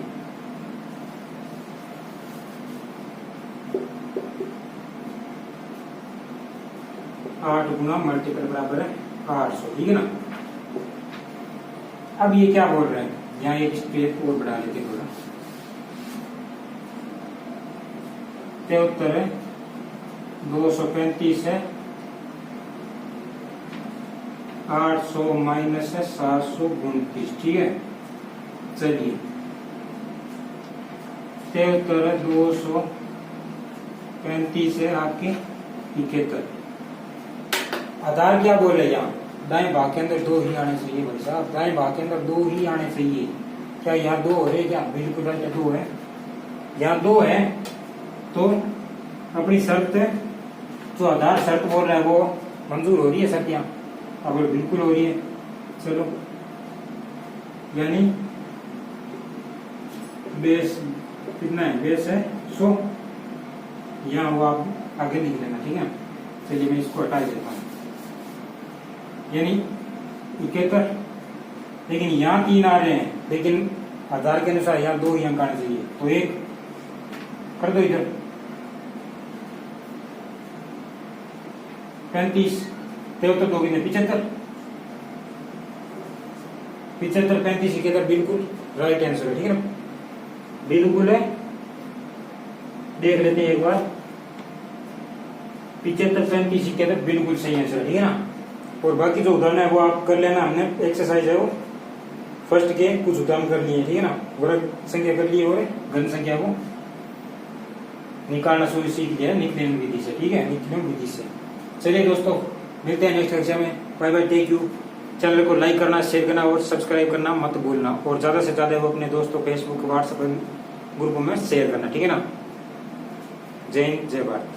आठ गुना मल्टीपल बराबर है 800, ठीक है ना। अब ये क्या बोल रहे हैं, यहाँ एक स्टेप और बढ़ा लेते थोड़ा। 73 है, 235 है, 800 माइनस है 729, ठीक है। चलिए 73 235 है आपके 71। आधार क्या बोल रहे हैं यहाँ, दाएं भाग के अंदर 2 ही आने चाहिए भाई साहब, दाएं भाग के अंदर 2 ही आने चाहिए। क्या यहाँ 2 हो रहे क्या? बिल्कुल 2 है। यहाँ 2 है तो अपनी शर्त, जो आधार शर्त बोल रहा है वो मंजूर हो रही है शर्त यहाँ, अब बिल्कुल हो रही है। चलो यानी बेस कितना है, बेस है 100, यहाँ वो आप आगे लिख लेना, ठीक है। चलिए मैं इसको हटा देता हूँ। यानी 71, लेकिन यहाँ 3 आ रहे हैं, लेकिन आधार के अनुसार यहाँ 2 ही अंक आने चाहिए, तो 1 कर दो इधर। 35 73 2 कितने 75, 75 35 71 बिल्कुल राइट आंसर है, ठीक है ना, बिल्कुल है। देख लेते हैं एक बार, 75 35 71 बिल्कुल सही आंसर है, ठीक है ना। और बाकी जो उदाहरण है वो आप कर लेना, हमने एक्सरसाइज है वो फर्स्ट के कुछ उदाहरण कर लिए, ठीक है ना, वर्ग संख्या कर लिए और घन संख्या को निकालना शुरू सीख लिया निकलन विधि से, ठीक है, निकलन विधि से। चलिए दोस्तों, मिलते हैं नेक्स्ट कक्षा में, bye bye, take you. Channel को लाइक करना, शेयर करना और सब्सक्राइब करना मत भूलना, और ज्यादा से ज्यादा वो अपने दोस्तों फेसबुक व्हाट्सएप ग्रुपों में शेयर करना, ठीक है ना। जय हिंद, जय भारत।